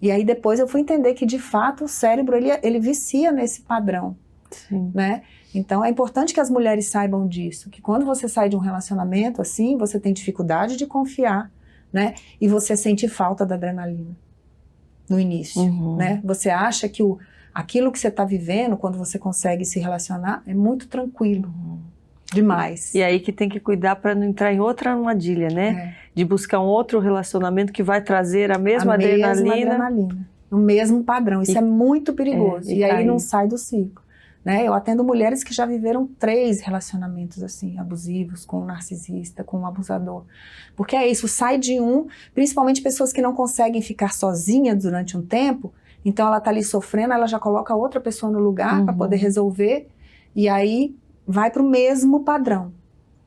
E aí depois eu fui entender que de fato o cérebro, ele vicia nesse padrão, né? Então é importante que as mulheres saibam disso, que quando você sai de um relacionamento assim, você tem dificuldade de confiar, né? E você sente falta da adrenalina no início, né? Você acha que aquilo que você está vivendo, quando você consegue se relacionar, é muito tranquilo, demais. E aí que tem que cuidar para não entrar em outra armadilha, né? De buscar um outro relacionamento que vai trazer a mesma adrenalina. O mesmo padrão, isso é muito perigoso. E aí não sai do ciclo. Né? Eu atendo mulheres que já viveram 3 relacionamentos assim, abusivos, com um narcisista, com um abusador. Porque é isso, sai de um, principalmente pessoas que não conseguem ficar sozinhas durante um tempo, então ela tá ali sofrendo, ela já coloca outra pessoa no lugar para poder resolver, e aí vai pro mesmo padrão.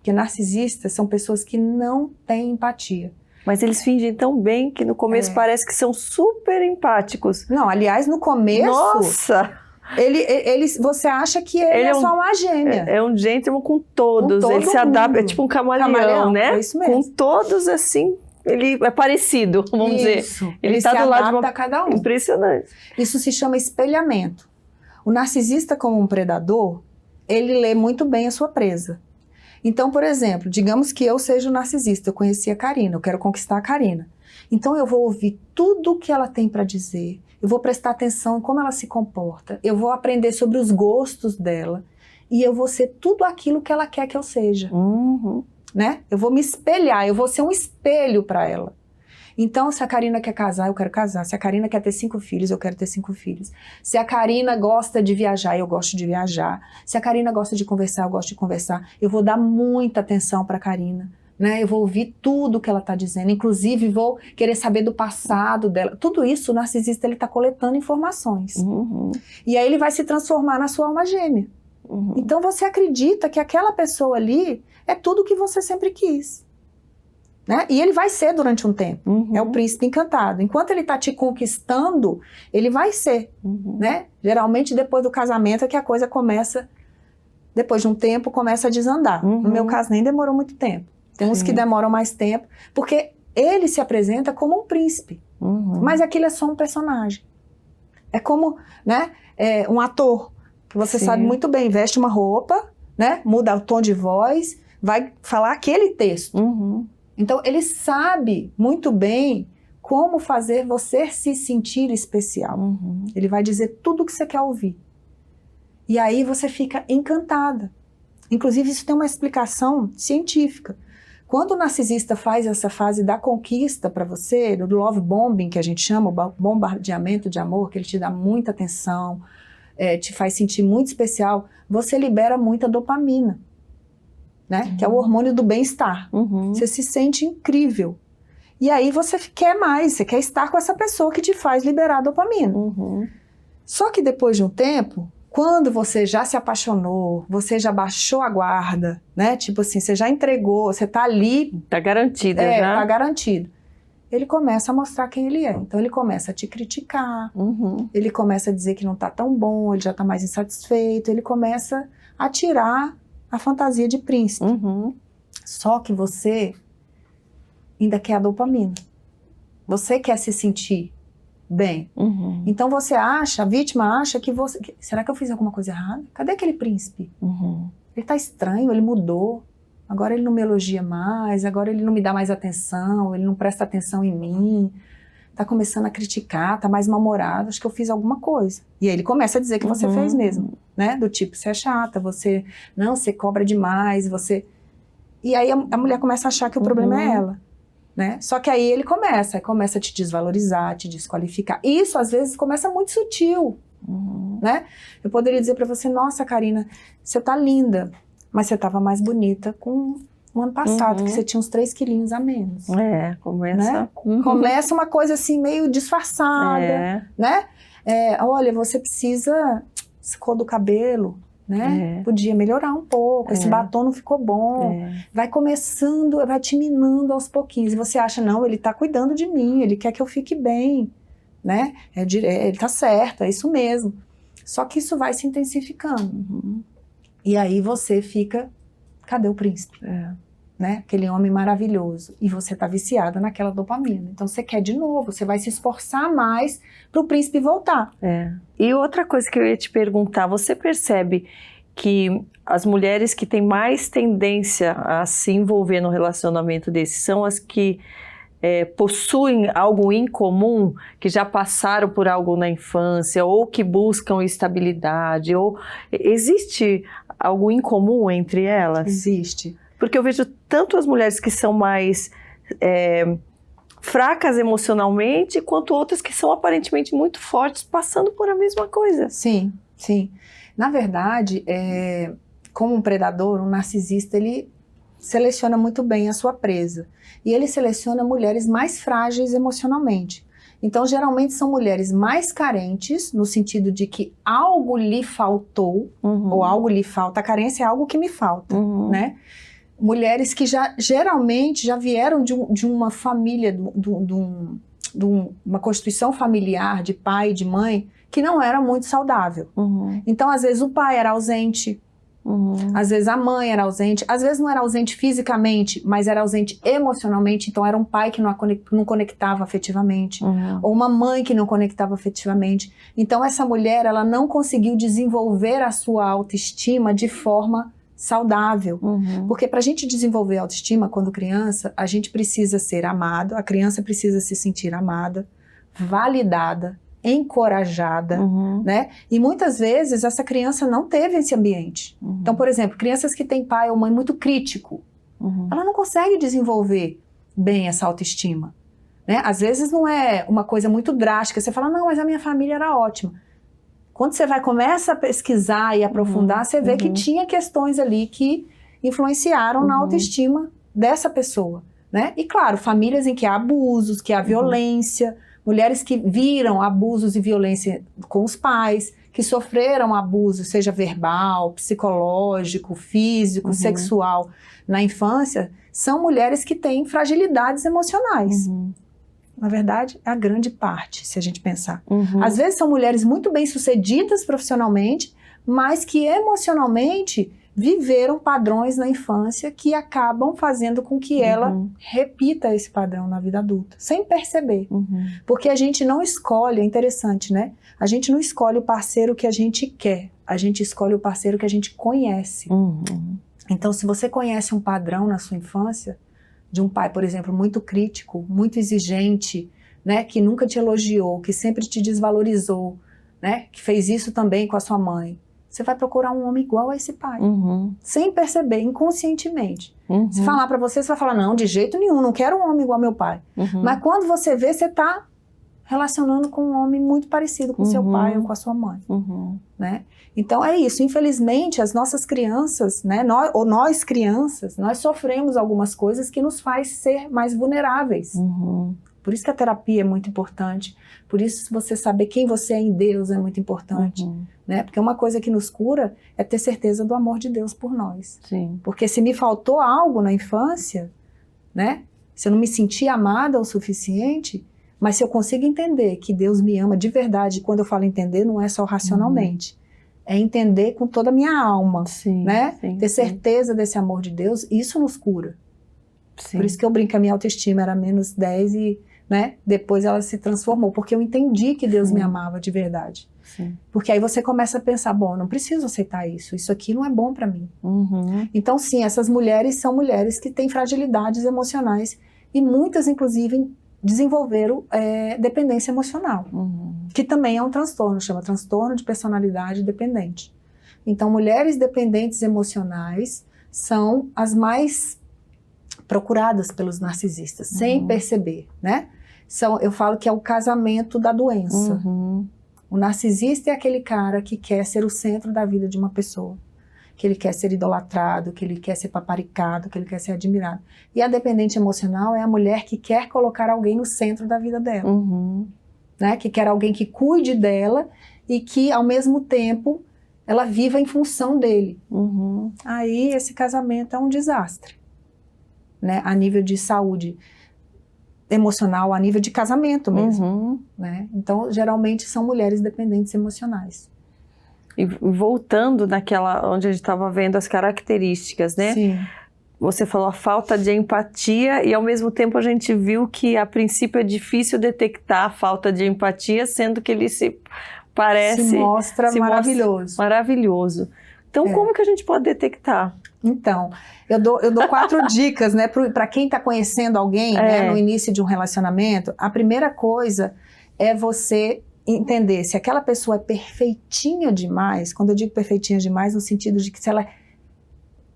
Porque narcisistas são pessoas que não têm empatia. Mas eles fingem tão bem que no começo parece que são super empáticos. Não, aliás, no começo... Nossa! Você acha que ele é só uma gêmea. É um gentleman com todos. Ele se mundo. adapta, é tipo um camaleão, né? É isso mesmo. Com todos, assim, ele é parecido, vamos dizer. Ele tá se do lado de adapta a cada um. Impressionante. Isso se chama espelhamento. O narcisista, como um predador, ele lê muito bem a sua presa. Então, por exemplo, digamos que eu seja o narcisista, eu conheci a Karina, eu quero conquistar a Karina. Então eu vou ouvir tudo o que ela tem para dizer, eu vou prestar atenção em como ela se comporta, eu vou aprender sobre os gostos dela e eu vou ser tudo aquilo que ela quer que eu seja. Né? Eu vou me espelhar, eu vou ser um espelho para ela. Então, se a Karina quer casar, eu quero casar. Se a Karina quer ter 5 filhos, eu quero ter 5 filhos. Se a Karina gosta de viajar, eu gosto de viajar. Se a Karina gosta de conversar, eu gosto de conversar. Eu vou dar muita atenção para a Karina, né? Eu vou ouvir tudo que ela está dizendo. Inclusive, vou querer saber do passado dela. Tudo isso, o narcisista, ele está coletando informações. E aí ele vai se transformar na sua alma gêmea. Então, você acredita que aquela pessoa ali é tudo que você sempre quis. Né? E ele vai ser durante um tempo. É o príncipe encantado. Enquanto ele está te conquistando, ele vai ser. Né? Geralmente, depois do casamento, é que a coisa começa, depois de um tempo, começa a desandar. No meu caso, nem demorou muito tempo. Tem uns que demoram mais tempo, porque ele se apresenta como um príncipe. Mas aquilo é só um personagem. É como, né, um ator, que você sabe muito bem, veste uma roupa, né, muda o tom de voz, vai falar aquele texto. Então, ele sabe muito bem como fazer você se sentir especial. Ele vai dizer tudo o que você quer ouvir. E aí você fica encantada. Inclusive, isso tem uma explicação científica. Quando o narcisista faz essa fase da conquista para você, do love bombing, que a gente chama, o bombardeamento de amor, que ele te dá muita atenção, te faz sentir muito especial, você libera muita dopamina. Né? Que é o hormônio do bem-estar. Você se sente incrível. E aí você quer mais, você quer estar com essa pessoa que te faz liberar dopamina. Só que depois de um tempo, quando você já se apaixonou, você já baixou a guarda, né? Tipo assim, você já entregou, você tá ali... Tá garantida já. Tá garantido. Ele começa a mostrar quem ele é. Então ele começa a te criticar, ele começa a dizer que não tá tão bom, ele já tá mais insatisfeito, ele começa a tirar a fantasia de príncipe. Só que você ainda quer a dopamina. Você quer se sentir bem. Então você acha, a vítima acha que você... Será que eu fiz alguma coisa errada? Cadê aquele príncipe? Ele tá estranho, ele mudou. Agora ele não me elogia mais, agora ele não me dá mais atenção, ele não presta atenção em mim. Tá começando a criticar, tá mais mal-humorado, acho que eu fiz alguma coisa. E aí ele começa a dizer que você fez mesmo, né? Do tipo, você é chata, você cobra demais, você... E aí a mulher começa a achar que o problema é ela, né? Só que aí ele começa a te desvalorizar, te desqualificar. E isso, às vezes, começa muito sutil, né? Eu poderia dizer pra você, nossa, Karina, você tá linda, mas você tava mais bonita com... No ano passado, que você tinha uns 3 quilinhos a menos. Começa... Né? Começa uma coisa assim, meio disfarçada, né? Olha, você precisa... Esse cor do cabelo, né? Podia melhorar um pouco, esse batom não ficou bom. Vai começando, vai te minando aos pouquinhos. E você acha, não, ele tá cuidando de mim, ele quer que eu fique bem, né? Ele tá certo, é isso mesmo. Só que isso vai se intensificando. E aí você fica... Cadê o príncipe? Né? Aquele homem maravilhoso. E você tá viciada naquela dopamina. Então você quer de novo, você vai se esforçar mais pro príncipe voltar. E outra coisa que eu ia te perguntar, você percebe que as mulheres que têm mais tendência a se envolver no relacionamento desse são as que possuem algo em comum, que já passaram por algo na infância, ou que buscam estabilidade, ou existe algo em comum entre elas? Existe. Porque eu vejo tanto as mulheres que são mais fracas emocionalmente, quanto outras que são aparentemente muito fortes, passando por a mesma coisa. Sim, sim. Na verdade, como um predador, um narcisista, ele seleciona muito bem a sua presa. E ele seleciona mulheres mais frágeis emocionalmente. Então, geralmente são mulheres mais carentes, no sentido de que algo lhe faltou, ou algo lhe falta. A carência é algo que me falta, né? mulheres que geralmente já vieram de uma família, uma constituição familiar de pai e de mãe que não era muito saudável. Então, às vezes, o pai era ausente, às vezes a mãe era ausente, às vezes não era ausente fisicamente, mas era ausente emocionalmente, então era um pai que não conectava afetivamente, ou uma mãe que não conectava afetivamente. Então, essa mulher, ela não conseguiu desenvolver a sua autoestima de forma saudável. Porque para a gente desenvolver a autoestima quando criança, a gente precisa ser amado, a criança precisa se sentir amada, validada, encorajada, né? E muitas vezes essa criança não teve esse ambiente. Então, por exemplo, crianças que têm pai ou mãe muito crítico, ela não consegue desenvolver bem essa autoestima, né? Às vezes não é uma coisa muito drástica, você fala, não, mas a minha família era ótima. Quando você começa a pesquisar e aprofundar, você vê que tinha questões ali que influenciaram na autoestima dessa pessoa, né? E claro, famílias em que há abusos, que há violência, mulheres que viram abusos e violência com os pais, que sofreram abuso, seja verbal, psicológico, físico, sexual, na infância, são mulheres que têm fragilidades emocionais. Na verdade, é a grande parte, se a gente pensar. Às vezes são mulheres muito bem-sucedidas profissionalmente, mas que emocionalmente viveram padrões na infância que acabam fazendo com que ela repita esse padrão na vida adulta, sem perceber. Porque a gente não escolhe, é interessante, né? A gente não escolhe o parceiro que a gente quer, a gente escolhe o parceiro que a gente conhece. Então, se você conhece um padrão na sua infância, de um pai, por exemplo, muito crítico, muito exigente, né, que nunca te elogiou, que sempre te desvalorizou, né, que fez isso também com a sua mãe, você vai procurar um homem igual a esse pai, sem perceber, inconscientemente. Se falar pra você vai falar, não, de jeito nenhum, não quero um homem igual ao meu pai. Mas quando você vê, você tá relacionando com um homem muito parecido com seu pai ou com a sua mãe, né? Então é isso, infelizmente as nossas crianças, né, nós crianças, nós sofremos algumas coisas que nos faz ser mais vulneráveis. Por isso que a terapia é muito importante, por isso você saber quem você é em Deus é muito importante, né? Porque uma coisa que nos cura é ter certeza do amor de Deus por nós. Porque se me faltou algo na infância, né, se eu não me senti amada o suficiente, mas se eu consigo entender que Deus me ama de verdade, quando eu falo entender, não é só racionalmente, é entender com toda a minha alma, né? Ter certeza desse amor de Deus, isso nos cura. Por isso que eu brinco que a minha autoestima era menos 10 e, né, depois ela se transformou, porque eu entendi que Deus me amava de verdade. Porque aí você começa a pensar, bom, não preciso aceitar isso aqui não é bom pra mim. Então sim, essas mulheres são mulheres que têm fragilidades emocionais e muitas, inclusive, desenvolveram dependência emocional, que também é um transtorno, chama transtorno de personalidade dependente. Então, mulheres dependentes emocionais são as mais procuradas pelos narcisistas, sem perceber, né? Eu falo que é o casamento da doença. O narcisista é aquele cara que quer ser o centro da vida de uma pessoa, que ele quer ser idolatrado, que ele quer ser paparicado, que ele quer ser admirado. E a dependente emocional é a mulher que quer colocar alguém no centro da vida dela. Né? Que quer alguém que cuide dela e que, ao mesmo tempo, ela viva em função dele. Aí, esse casamento é um desastre. Né? A nível de saúde emocional, a nível de casamento mesmo. Né? Então, geralmente, são mulheres dependentes emocionais. E voltando naquela onde a gente estava vendo as características, né? Sim. Você falou a falta de empatia e ao mesmo tempo a gente viu que a princípio é difícil detectar a falta de empatia, sendo que ele se mostra maravilhoso. Maravilhoso. Então como que a gente pode detectar? Então, eu dou 4 dicas, né, para quem está conhecendo alguém, né, no início de um relacionamento. A primeira coisa é você entender se aquela pessoa é perfeitinha demais. Quando eu digo perfeitinha demais, no sentido de que se ela é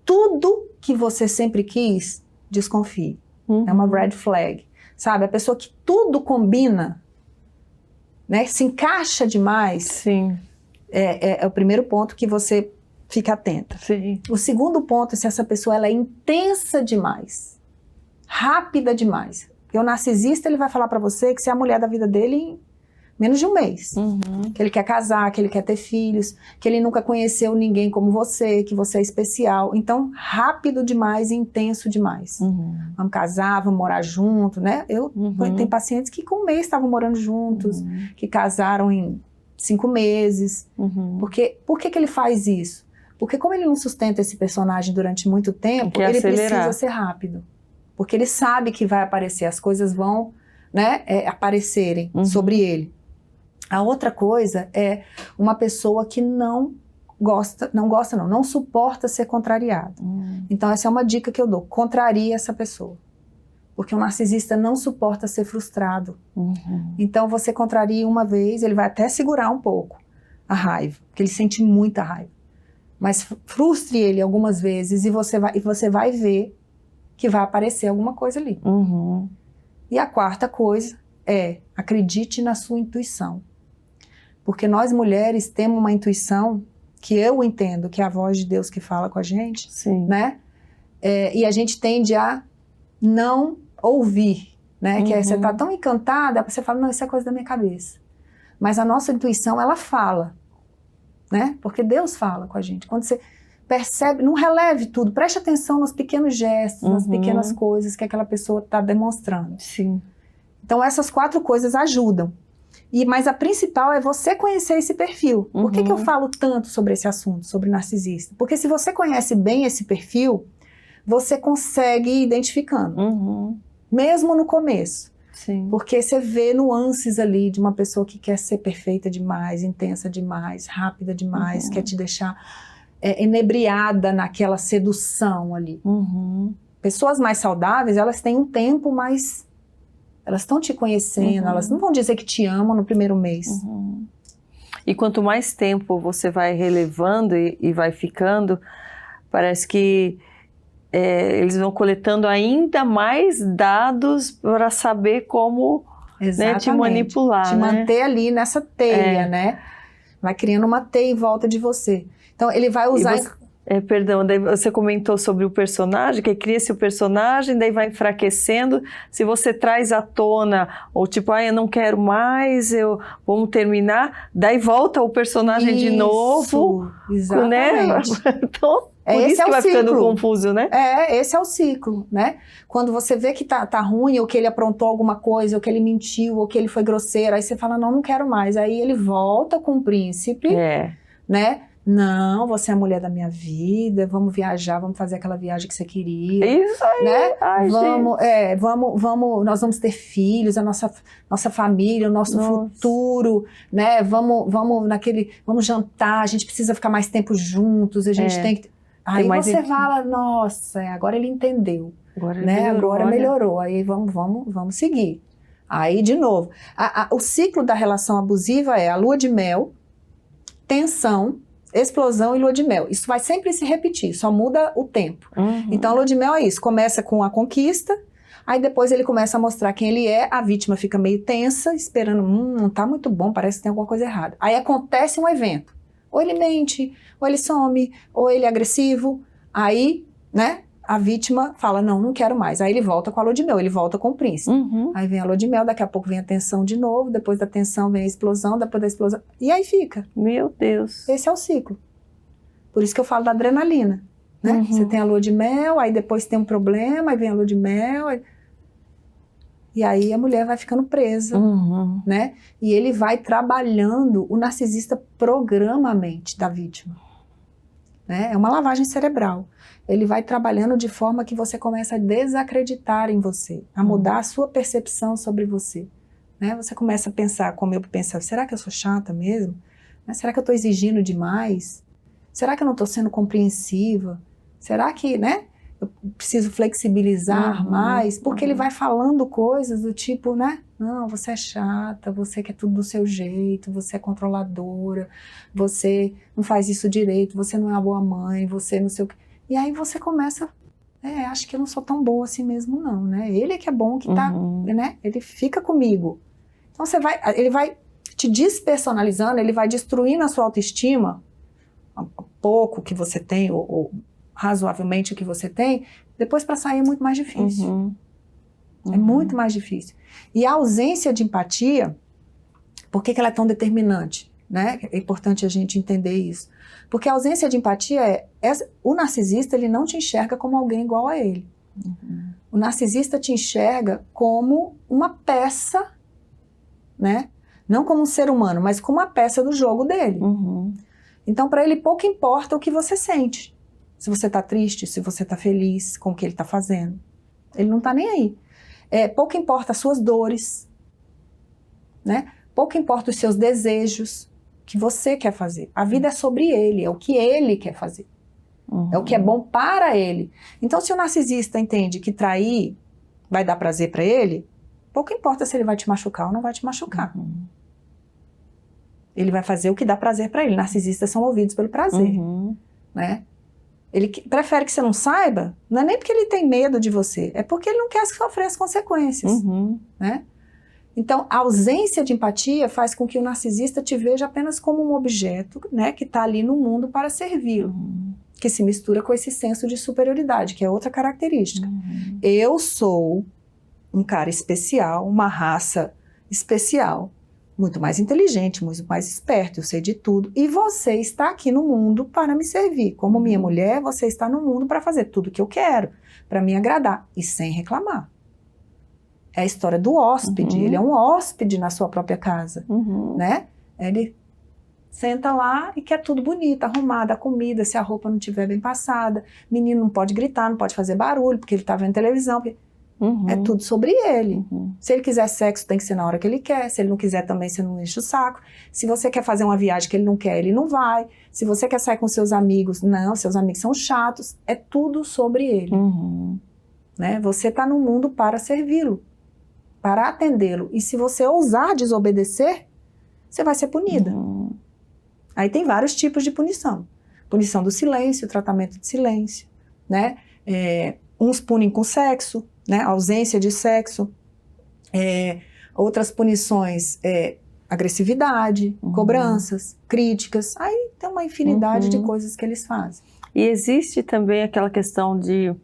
tudo que você sempre quis, desconfie. É uma red flag, sabe? A pessoa que tudo combina, né? Se encaixa demais. É o primeiro ponto que você fica atenta. O segundo ponto é se essa pessoa ela é intensa demais, rápida demais. Porque o narcisista ele vai falar pra você que você é a mulher da vida dele Menos de um mês. Que ele quer casar, que ele quer ter filhos, que ele nunca conheceu ninguém como você, que você é especial. Então, rápido demais e intenso demais. Vamos casar, vamos morar junto, né? Tem pacientes que com um mês estavam morando juntos, que casaram em 5 meses. Por que ele faz isso? Porque como ele não sustenta esse personagem durante muito tempo, ele precisa ser rápido. Porque ele sabe que vai aparecer, as coisas vão, né, aparecerem sobre ele. A outra coisa é uma pessoa que não suporta ser contrariada. Então essa é uma dica que eu dou, contrarie essa pessoa. Porque o narcisista não suporta ser frustrado. Então você contraria uma vez, ele vai até segurar um pouco a raiva, porque ele sente muita raiva. Mas frustre ele algumas vezes e você vai ver que vai aparecer alguma coisa ali. E a quarta coisa é, acredite na sua intuição. Porque nós mulheres temos uma intuição que eu entendo que é a voz de Deus que fala com a gente, né? E a gente tende a não ouvir, né? Que você tá tão encantada, você fala, não, isso é coisa da minha cabeça. Mas a nossa intuição, ela fala, né? Porque Deus fala com a gente. Quando você percebe, não releve tudo, preste atenção nos pequenos gestos, nas pequenas coisas que aquela pessoa está demonstrando. Então essas 4 coisas ajudam. Mas a principal é você conhecer esse perfil. Por que eu falo tanto sobre esse assunto, sobre narcisista? Porque se você conhece bem esse perfil, você consegue ir identificando. Mesmo no começo. Porque você vê nuances ali de uma pessoa que quer ser perfeita demais, intensa demais, rápida demais, quer te deixar enebriada naquela sedução ali. Pessoas mais saudáveis, elas têm um tempo mais... Elas estão te conhecendo, elas não vão dizer que te amam no primeiro mês. E quanto mais tempo você vai relevando e vai ficando, parece que eles vão coletando ainda mais dados para saber como, né, te manipular. Te manter ali nessa teia, né? Vai criando uma teia em volta de você. Então ele vai usar... Perdão, daí você comentou sobre o personagem, que cria-se o personagem, daí vai enfraquecendo. Se você traz à tona, ou tipo, eu não quero mais, vamos terminar, daí volta o personagem de novo. Exatamente. Né? Então, por isso que vai ficando confuso, né? Esse é o ciclo, né? Quando você vê que tá ruim, ou que ele aprontou alguma coisa, ou que ele mentiu, ou que ele foi grosseiro, aí você fala, não quero mais. Aí ele volta com o príncipe, né? Não, você é a mulher da minha vida, vamos viajar, vamos fazer aquela viagem que você queria. Isso aí, né? Nós vamos ter filhos, a nossa família, o nosso futuro, né? Vamos jantar, a gente precisa ficar mais tempo juntos, a gente tem que... Aí você fala, nossa, agora ele entendeu, agora melhorou, aí vamos seguir. Aí, de novo, o ciclo da relação abusiva é a lua de mel, tensão, explosão e lua de mel. Isso vai sempre se repetir, só muda o tempo. Então a lua de mel é isso, começa com a conquista, aí depois ele começa a mostrar quem ele é, a vítima fica meio tensa, esperando, não tá muito bom, parece que tem alguma coisa errada. Aí acontece um evento, ou ele mente, ou ele some, ou ele é agressivo, aí, né, a vítima fala, não quero mais. Aí ele volta com a lua de mel, ele volta com o príncipe. Aí vem a lua de mel, daqui a pouco vem a tensão de novo, depois da tensão vem a explosão, depois da explosão... E aí fica. Meu Deus. Esse é o ciclo. Por isso que eu falo da adrenalina, né? Você tem a lua de mel, aí depois tem um problema, aí vem a lua de mel... E aí a mulher vai ficando presa, né? E ele vai trabalhando, o narcisista programa a mente da vítima. Né? É uma lavagem cerebral. Ele vai trabalhando de forma que você começa a desacreditar em você, a mudar a sua percepção sobre você. Né? Você começa a pensar, como eu pensava, será que eu sou chata mesmo? Será que eu estou exigindo demais? Será que eu não estou sendo compreensiva? Será que, né, eu preciso flexibilizar mais? Porque ele vai falando coisas do tipo, né? Não, você é chata, você quer tudo do seu jeito, você é controladora, você não faz isso direito, você não é uma boa mãe, você não sei o que... E aí você começa, acho que eu não sou tão boa assim mesmo não, né? Ele é que é bom, que tá, né? Ele fica comigo. Então ele vai te despersonalizando, ele vai destruindo a sua autoestima, pouco que você tem, ou razoavelmente o que você tem, depois para sair é muito mais difícil. É muito mais difícil. E a ausência de empatia Por que ela é tão determinante? Né? É importante a gente entender isso. Porque a ausência de empatia o narcisista, ele não te enxerga como alguém igual a ele. Uhum. O narcisista te enxerga como uma peça, né? Não como um ser humano, mas como uma peça do jogo dele. Uhum. Então, para ele, pouco importa o que você sente. Se você está triste, se você está feliz com o que ele está fazendo. Ele não está nem aí. Pouco importa as suas dores, né? Pouco importa os seus desejos que você quer fazer. A vida é sobre ele, é o que ele quer fazer. Uhum. É o que é bom para ele. Então, se o narcisista entende que trair vai dar prazer para ele, pouco importa se ele vai te machucar ou não vai te machucar. Uhum. Ele vai fazer o que dá prazer para ele. Narcisistas são movidos pelo prazer, Uhum. né? Ele prefere que você não saiba, não é nem porque ele tem medo de você, é porque ele não quer sofrer as consequências, Uhum. né? Então, a ausência de empatia faz com que o narcisista te veja apenas como um objeto, né, que está ali no mundo para servi-lo, que se mistura com esse senso de superioridade, que é outra característica. Uhum. Eu sou um cara especial, uma raça especial, muito mais inteligente, muito mais esperto, eu sei de tudo, e você está aqui no mundo para me servir. Como minha mulher, você está no mundo para fazer tudo o que eu quero, para me agradar, e sem reclamar. É a história do hóspede, ele é um hóspede na sua própria casa, né? Ele senta lá e quer tudo bonito, arrumado, a comida, se a roupa não estiver bem passada, menino não pode gritar, não pode fazer barulho, porque ele está vendo televisão, é tudo sobre ele. Se ele quiser sexo, tem que ser na hora que ele quer, se ele não quiser também, você não enche o saco. Se você quer fazer uma viagem que ele não quer, ele não vai. Se você quer sair com seus amigos, não, seus amigos são chatos, é tudo sobre ele. Né? Você está no mundo para servi-lo, para atendê-lo. E se você ousar desobedecer, você vai ser punida. Aí tem vários tipos de punição. Punição do silêncio, tratamento de silêncio, né? Uns punem com sexo, né? Ausência de sexo. Outras punições, agressividade, cobranças, críticas. Aí tem uma infinidade de coisas que eles fazem. E existe também aquela questão de...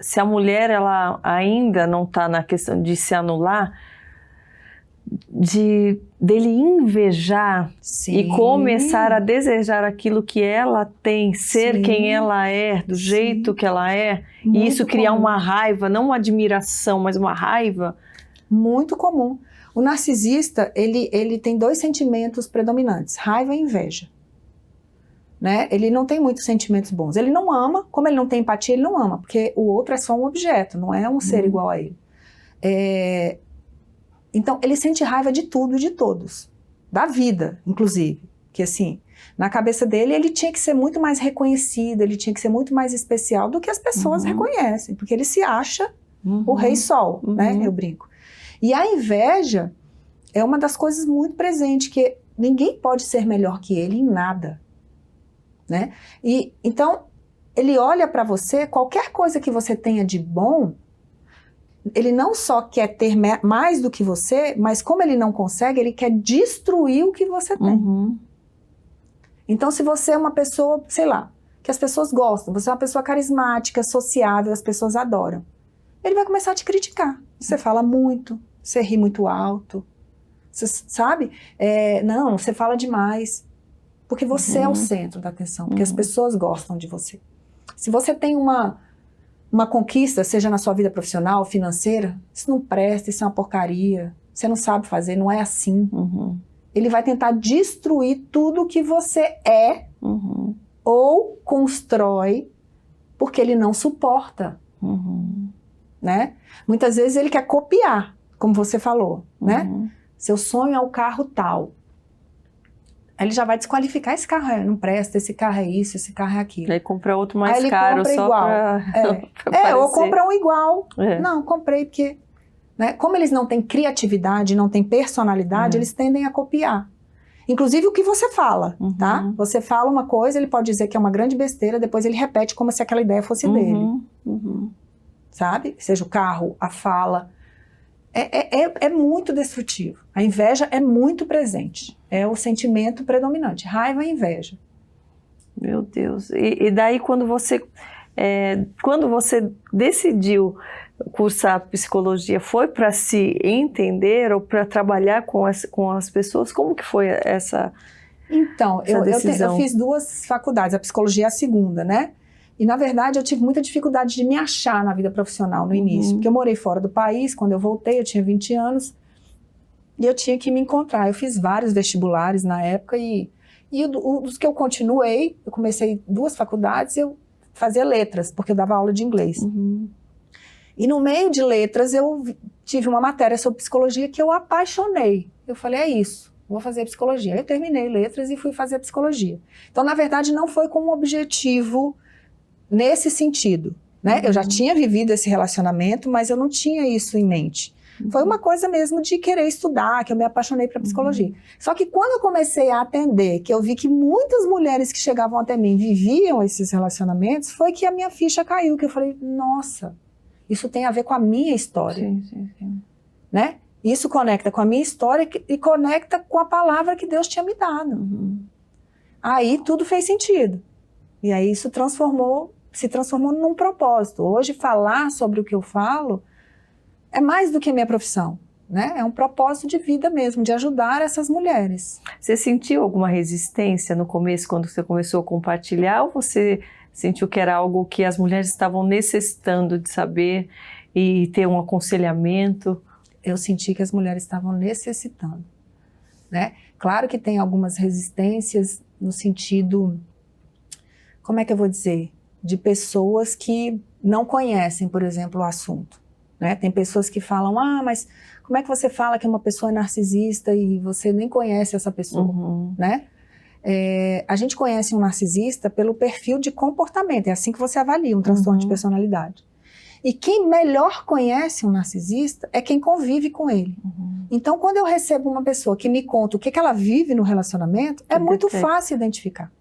se a mulher ela ainda não está na questão de se anular, dele invejar e começar a desejar aquilo que ela tem, ser quem ela é, do jeito que ela é, Muito e isso criar comum. uma raiva, não uma admiração, mas uma raiva. Muito comum. O narcisista, ele tem dois sentimentos predominantes, raiva e inveja. Né? Ele não tem muitos sentimentos bons. Ele não ama, como ele não tem empatia, ele não ama, porque o outro é só um objeto, não é um ser igual a ele. Então, ele sente raiva de tudo e de todos, da vida, inclusive. Que assim, na cabeça dele, ele tinha que ser muito mais reconhecido, ele tinha que ser muito mais especial do que as pessoas reconhecem, porque ele se acha o rei sol, né? Eu brinco. E a inveja é uma das coisas muito presentes, que ninguém pode ser melhor que ele em nada. Né? E então ele olha para você, qualquer coisa que você tenha de bom, ele não só quer ter mais do que você, mas como ele não consegue, ele quer destruir o que você tem. Então, se você é uma pessoa, sei lá, que as pessoas gostam, você é uma pessoa carismática, sociável, as pessoas adoram, ele vai começar a te criticar. Você fala muito, você ri muito alto, você sabe? Não, você fala demais. Porque você é o centro da atenção, porque as pessoas gostam de você. Se você tem uma conquista, seja na sua vida profissional, financeira, isso não presta, isso é uma porcaria, você não sabe fazer, não é assim. Ele vai tentar destruir tudo que você é ou constrói porque ele não suporta. Né? Muitas vezes ele quer copiar, como você falou. Né? Seu sonho é o carro tal. Ele já vai desqualificar, esse carro não presta, esse carro é isso, esse carro é aquilo. Aí compra outro mais caro só igual. pra ou compra um igual. É. Não, comprei porque... Né, como eles não têm criatividade, não têm personalidade, eles tendem a copiar. Inclusive o que você fala, tá? Você fala uma coisa, ele pode dizer que é uma grande besteira, depois ele repete como se aquela ideia fosse dele. Sabe? Seja o carro, a fala... É muito destrutivo. A inveja é muito presente. É o sentimento predominante. Raiva e inveja. Meu Deus. E daí quando você quando você decidiu cursar psicologia, foi para se entender ou para trabalhar com as pessoas? Como que foi essa Então, decisão? Eu fiz 2 faculdades, a psicologia é a segunda, né? E, na verdade, eu tive muita dificuldade de me achar na vida profissional no início, porque eu morei fora do país. Quando eu voltei, eu tinha 20 anos, e eu tinha que me encontrar. Eu fiz vários vestibulares na época, e dos que eu continuei, eu comecei 2 faculdades, eu fazia letras, porque eu dava aula de inglês. E no meio de letras, eu tive uma matéria sobre psicologia que eu apaixonei. Eu falei, é isso, vou fazer psicologia. Aí eu terminei letras e fui fazer psicologia. Então, na verdade, não foi com um objetivo nesse sentido, né? Eu já tinha vivido esse relacionamento, mas eu não tinha isso em mente. Foi uma coisa mesmo de querer estudar, que eu me apaixonei para psicologia. Só que quando eu comecei a atender, que eu vi que muitas mulheres que chegavam até mim viviam esses relacionamentos, foi que a minha ficha caiu, que eu falei, nossa, isso tem a ver com a minha história. Sim. Né? Isso conecta com a minha história e conecta com a palavra que Deus tinha me dado. Aí tudo fez sentido. E aí isso se transformou num propósito. Hoje falar sobre o que eu falo é mais do que a minha profissão, né? É um propósito de vida mesmo, de ajudar essas mulheres. Você sentiu alguma resistência no começo, quando você começou a compartilhar, ou você sentiu que era algo que as mulheres estavam necessitando de saber e ter um aconselhamento? Eu senti que as mulheres estavam necessitando, né? Claro que tem algumas resistências no sentido, como é que eu vou dizer? De pessoas que não conhecem, por exemplo, o assunto, né? Tem pessoas que falam, mas como é que você fala que uma pessoa é narcisista e você nem conhece essa pessoa, né? A gente conhece um narcisista pelo perfil de comportamento, é assim que você avalia um transtorno de personalidade. E quem melhor conhece um narcisista é quem convive com ele. Então, quando eu recebo uma pessoa que me conta o que ela vive no relacionamento, é muito fácil identificar.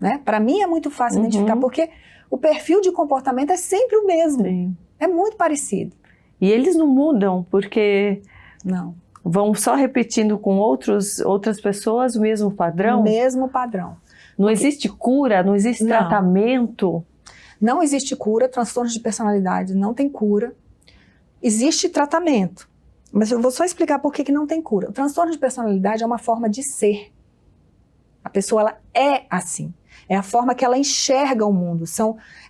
Né? Para mim é muito fácil identificar, porque o perfil de comportamento é sempre o mesmo. Sim. É muito parecido. E eles não mudam, porque não vão só repetindo com outras pessoas o mesmo padrão? O mesmo padrão. Não existe cura, não existe tratamento? Não existe cura, transtorno de personalidade não tem cura. Existe tratamento, mas eu vou só explicar por que não tem cura. O transtorno de personalidade é uma forma de ser. A pessoa ela é assim. É a forma que ela enxerga o mundo.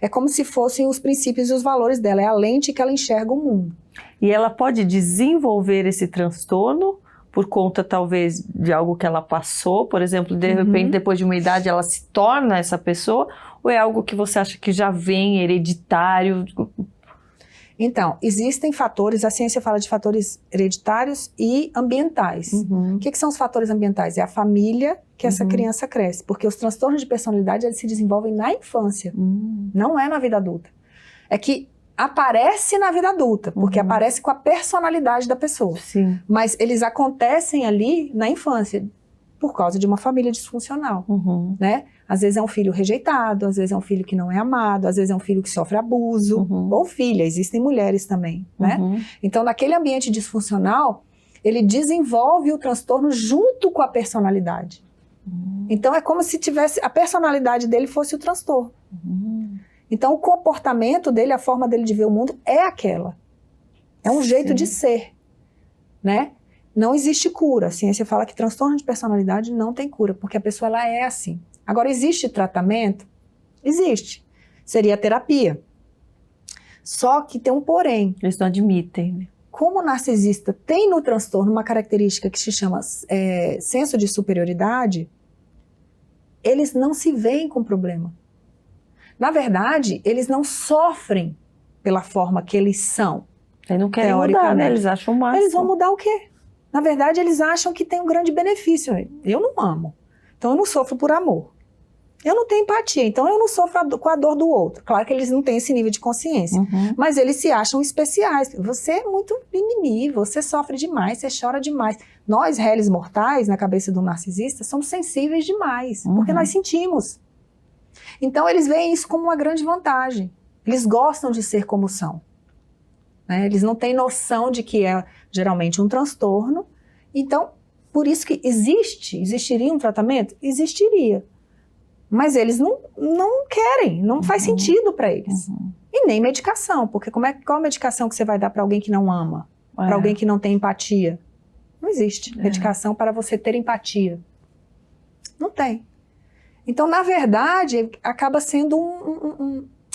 É como se fossem os princípios e os valores dela. É a lente que ela enxerga o mundo. E ela pode desenvolver esse transtorno por conta, talvez, de algo que ela passou? Por exemplo, de repente, depois de uma idade, ela se torna essa pessoa? Ou é algo que você acha que já vem hereditário? Então, existem fatores, a ciência fala de fatores hereditários e ambientais. O que são os fatores ambientais? É a família que essa criança cresce, porque os transtornos de personalidade eles se desenvolvem na infância, não é na vida adulta. É que aparece na vida adulta, porque aparece com a personalidade da pessoa. Sim. Mas eles acontecem ali na infância, por causa de uma família disfuncional, né? Às vezes é um filho rejeitado, às vezes é um filho que não é amado, às vezes é um filho que sofre abuso, ou filha, existem mulheres também, né? Então, naquele ambiente disfuncional, ele desenvolve o transtorno junto com a personalidade. Então, é como se a personalidade dele fosse o transtorno. Então, o comportamento dele, a forma dele de ver o mundo é aquela. É um jeito de ser, né? Não existe cura. A ciência fala que transtorno de personalidade não tem cura, porque a pessoa ela é assim. Agora, existe tratamento? Existe. Seria a terapia. Só que tem um porém. Eles não admitem, né? Como o narcisista tem no transtorno uma característica que se chama senso de superioridade, eles não se veem com problema. Na verdade, eles não sofrem pela forma que eles são. Eles não querem mudar, né? Eles acham o máximo. Eles vão mudar o quê? Na verdade, eles acham que tem um grande benefício. Eu não amo, então eu não sofro por amor. Eu não tenho empatia, então eu não sofro com a dor do outro. Claro que eles não têm esse nível de consciência, mas eles se acham especiais. Você é muito mimimi, você sofre demais, você chora demais. Nós, réis mortais, na cabeça do narcisista, somos sensíveis demais, porque nós sentimos. Então eles veem isso como uma grande vantagem. Eles gostam de ser como são. Né? Eles não têm noção de que é geralmente um transtorno. Então, por isso que existiria um tratamento? Existiria. Mas eles não querem, não faz sentido para eles. E nem medicação, porque qual medicação que você vai dar para alguém que não ama? Para alguém que não tem empatia? Não existe medicação para você ter empatia. Não tem. Então, na verdade, acaba sendo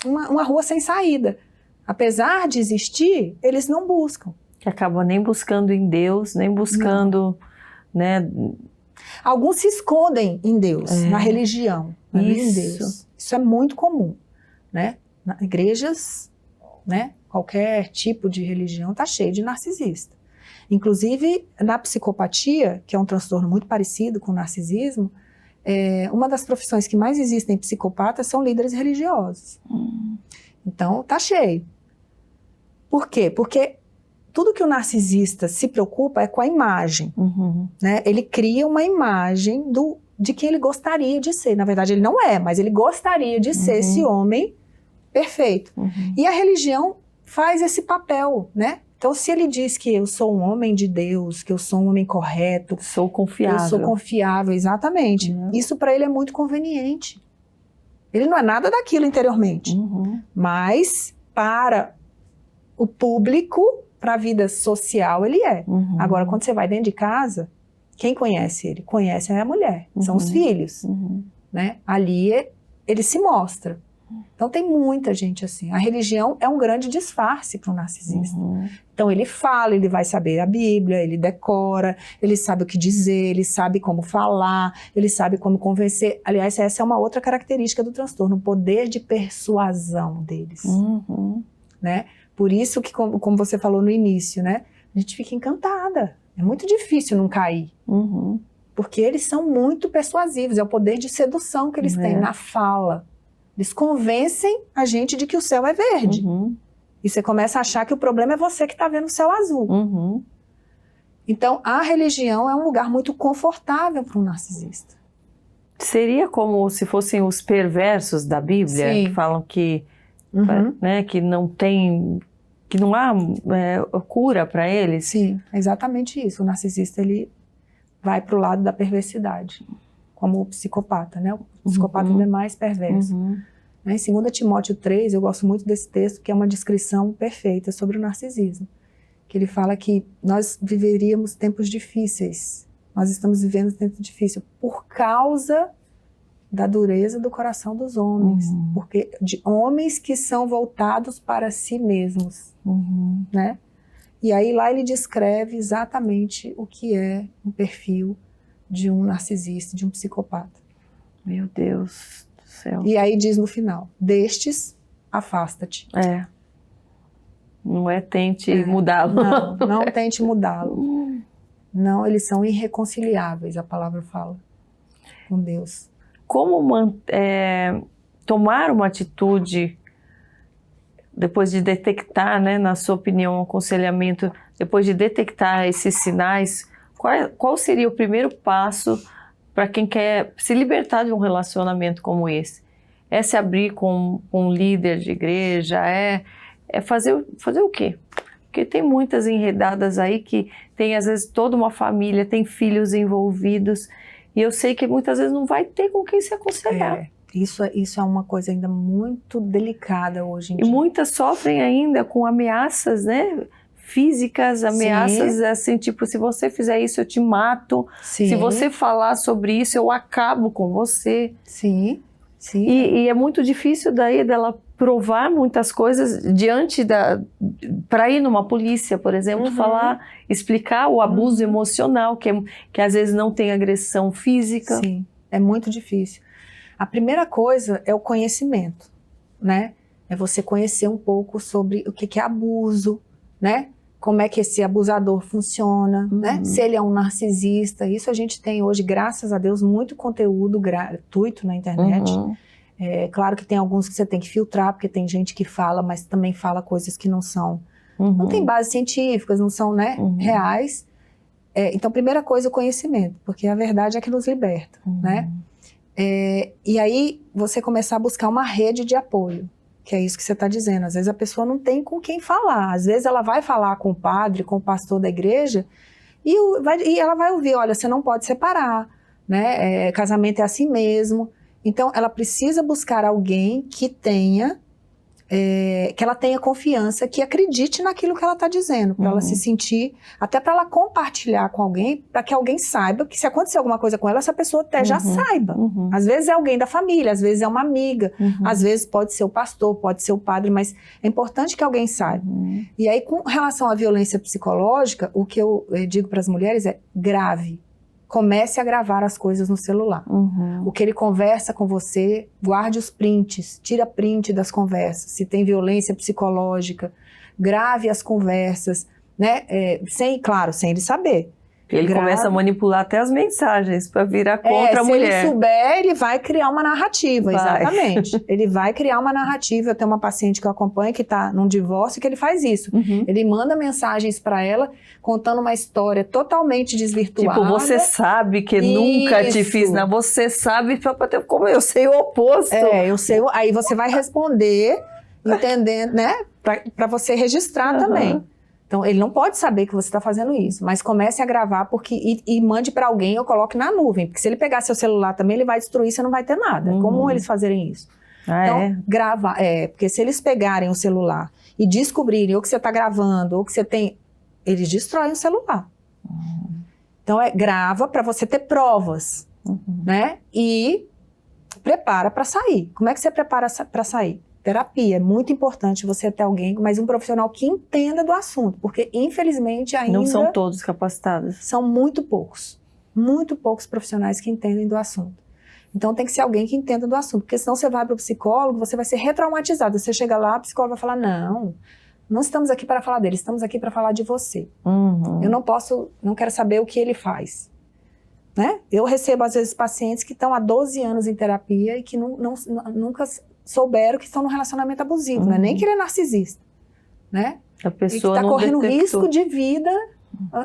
uma rua sem saída. Apesar de existir, eles não buscam. Que acabam nem buscando em Deus, nem buscando, né? Alguns se escondem em Deus, na religião, em Deus. Isso é muito comum, né? Nas igrejas, né? Qualquer tipo de religião está cheio de narcisista. Inclusive, na psicopatia, que é um transtorno muito parecido com o narcisismo, uma das profissões que mais existem psicopatas são líderes religiosos. Então, tá cheio. Por quê? Porque tudo que o narcisista se preocupa é com a imagem. Né? Ele cria uma imagem de quem ele gostaria de ser. Na verdade, ele não é, mas ele gostaria de ser esse homem perfeito. E a religião faz esse papel, né? Então, se ele diz que eu sou um homem de Deus, que eu sou um homem correto, sou confiável. Eu sou confiável, exatamente. Isso para ele é muito conveniente. Ele não é nada daquilo interiormente. Mas para o público, para a vida social, ele é. Agora, quando você vai dentro de casa, quem conhece ele? Conhece a mulher, são os filhos. Né? Ali ele se mostra. Então tem muita gente assim. A religião é um grande disfarce para o narcisista. Então ele fala, ele vai saber a Bíblia, ele decora, ele sabe o que dizer, ele sabe como falar, ele sabe como convencer. Aliás, essa é uma outra característica do transtorno, o poder de persuasão deles. Né? Por isso que, como você falou no início, né? A gente fica encantada. É muito difícil não cair. Porque eles são muito persuasivos, é o poder de sedução que eles têm na fala. Eles convencem a gente de que o céu é verde. E você começa a achar que o problema é você que está vendo o céu azul. Então, a religião é um lugar muito confortável para um narcisista. Seria como se fossem os perversos da Bíblia, que falam que, né, que não tem, que não há cura para eles? Sim, é exatamente isso. O narcisista, ele vai para o lado da perversidade. Como o psicopata, né? O psicopata ainda é mais perverso. Né? Em 2 Timóteo 3, eu gosto muito desse texto, que é uma descrição perfeita sobre o narcisismo. Que ele fala que nós viveríamos tempos difíceis. Nós estamos vivendo tempos difíceis por causa da dureza do coração dos homens. Porque de homens que são voltados para si mesmos. Né? E aí lá ele descreve exatamente o que é um perfil de um narcisista, de um psicopata. Meu Deus do céu. E aí diz no final, destes, afasta-te. Não tente mudá-lo. Não tente mudá-lo. Não, eles são irreconciliáveis, a palavra fala, com Deus. Como tomar uma atitude, depois de detectar, né, na sua opinião, um aconselhamento, depois de detectar esses sinais, qual seria o primeiro passo para quem quer se libertar de um relacionamento como esse? É se abrir com um líder de igreja? É fazer o quê? Porque tem muitas enredadas aí que tem às vezes toda uma família, tem filhos envolvidos, e eu sei que muitas vezes não vai ter com quem se aconselhar. Isso é uma coisa ainda muito delicada hoje em dia. E muitas sofrem ainda com ameaças, né? Físicas, ameaças, assim, tipo, se você fizer isso, eu te mato. Se você falar sobre isso, eu acabo com você. E é muito difícil daí dela provar muitas coisas diante para ir numa polícia, por exemplo, falar, explicar o abuso emocional, que às vezes não tem agressão física. Sim, é muito difícil. A primeira coisa é o conhecimento, né? É você conhecer um pouco sobre o que é abuso, né? Como é que esse abusador funciona, né? Se ele é um narcisista. Isso a gente tem hoje, graças a Deus, muito conteúdo gratuito na internet. É claro que tem alguns que você tem que filtrar, porque tem gente que fala, mas também fala coisas que não são... Não tem bases científicas, não são, né, reais. Então, primeira coisa, o conhecimento, porque a verdade é que nos liberta, né? E aí, você começar a buscar uma rede de apoio. Que é isso que você está dizendo. Às vezes a pessoa não tem com quem falar. Às vezes ela vai falar com o padre, com o pastor da igreja, e ela vai ouvir, olha, você não pode separar, né? Casamento é assim mesmo. Então, ela precisa buscar alguém que tenha, que ela tenha confiança, que acredite naquilo que ela está dizendo, para ela se sentir, até para ela compartilhar com alguém, para que alguém saiba que se acontecer alguma coisa com ela, essa pessoa até já saiba. Às vezes é alguém da família, às vezes é uma amiga, às vezes pode ser o pastor, pode ser o padre, mas é importante que alguém saiba. E aí, com relação à violência psicológica, o que eu digo para as mulheres é grave. Comece a gravar as coisas no celular. O que ele conversa com você, guarde os prints, tira print das conversas. Se tem violência psicológica, grave as conversas, né? Sem ele saber. Ele começa a manipular até as mensagens para virar contra a mulher. Se ele souber, ele vai criar uma narrativa, exatamente. Ele vai criar uma narrativa. Eu tenho uma paciente que eu acompanho que está num divórcio que ele faz isso. Ele manda mensagens para ela contando uma história totalmente desvirtuada. Tipo, você sabe que nunca te fiz nada. Você sabe, como eu sei o oposto. Eu sei. Aí você vai responder, entendendo, né? Para você registrar também. Então, ele não pode saber que você está fazendo isso, mas comece a gravar e mande para alguém ou coloque na nuvem, porque se ele pegar seu celular também, ele vai destruir, você não vai ter nada. É comum eles fazerem isso. Grava, porque se eles pegarem o celular e descobrirem ou que você está gravando, ou que você tem, eles destroem o celular. Então, grava para você ter provas, né? E prepara para sair. Como é que você prepara para sair? Terapia, é muito importante você ter alguém, mas um profissional que entenda do assunto, porque infelizmente ainda... Não são todos capacitados. São muito poucos profissionais que entendem do assunto. Então tem que ser alguém que entenda do assunto, porque senão você vai para o psicólogo, você vai ser retraumatizado. Você chega lá, a psicóloga vai falar, não estamos aqui para falar dele, estamos aqui para falar de você. Eu não quero saber o que ele faz. Né? Eu recebo às vezes pacientes que estão há 12 anos em terapia e que nunca souberam que estão num relacionamento abusivo, não é nem que ele é narcisista, né? A pessoa e que está correndo risco de vida,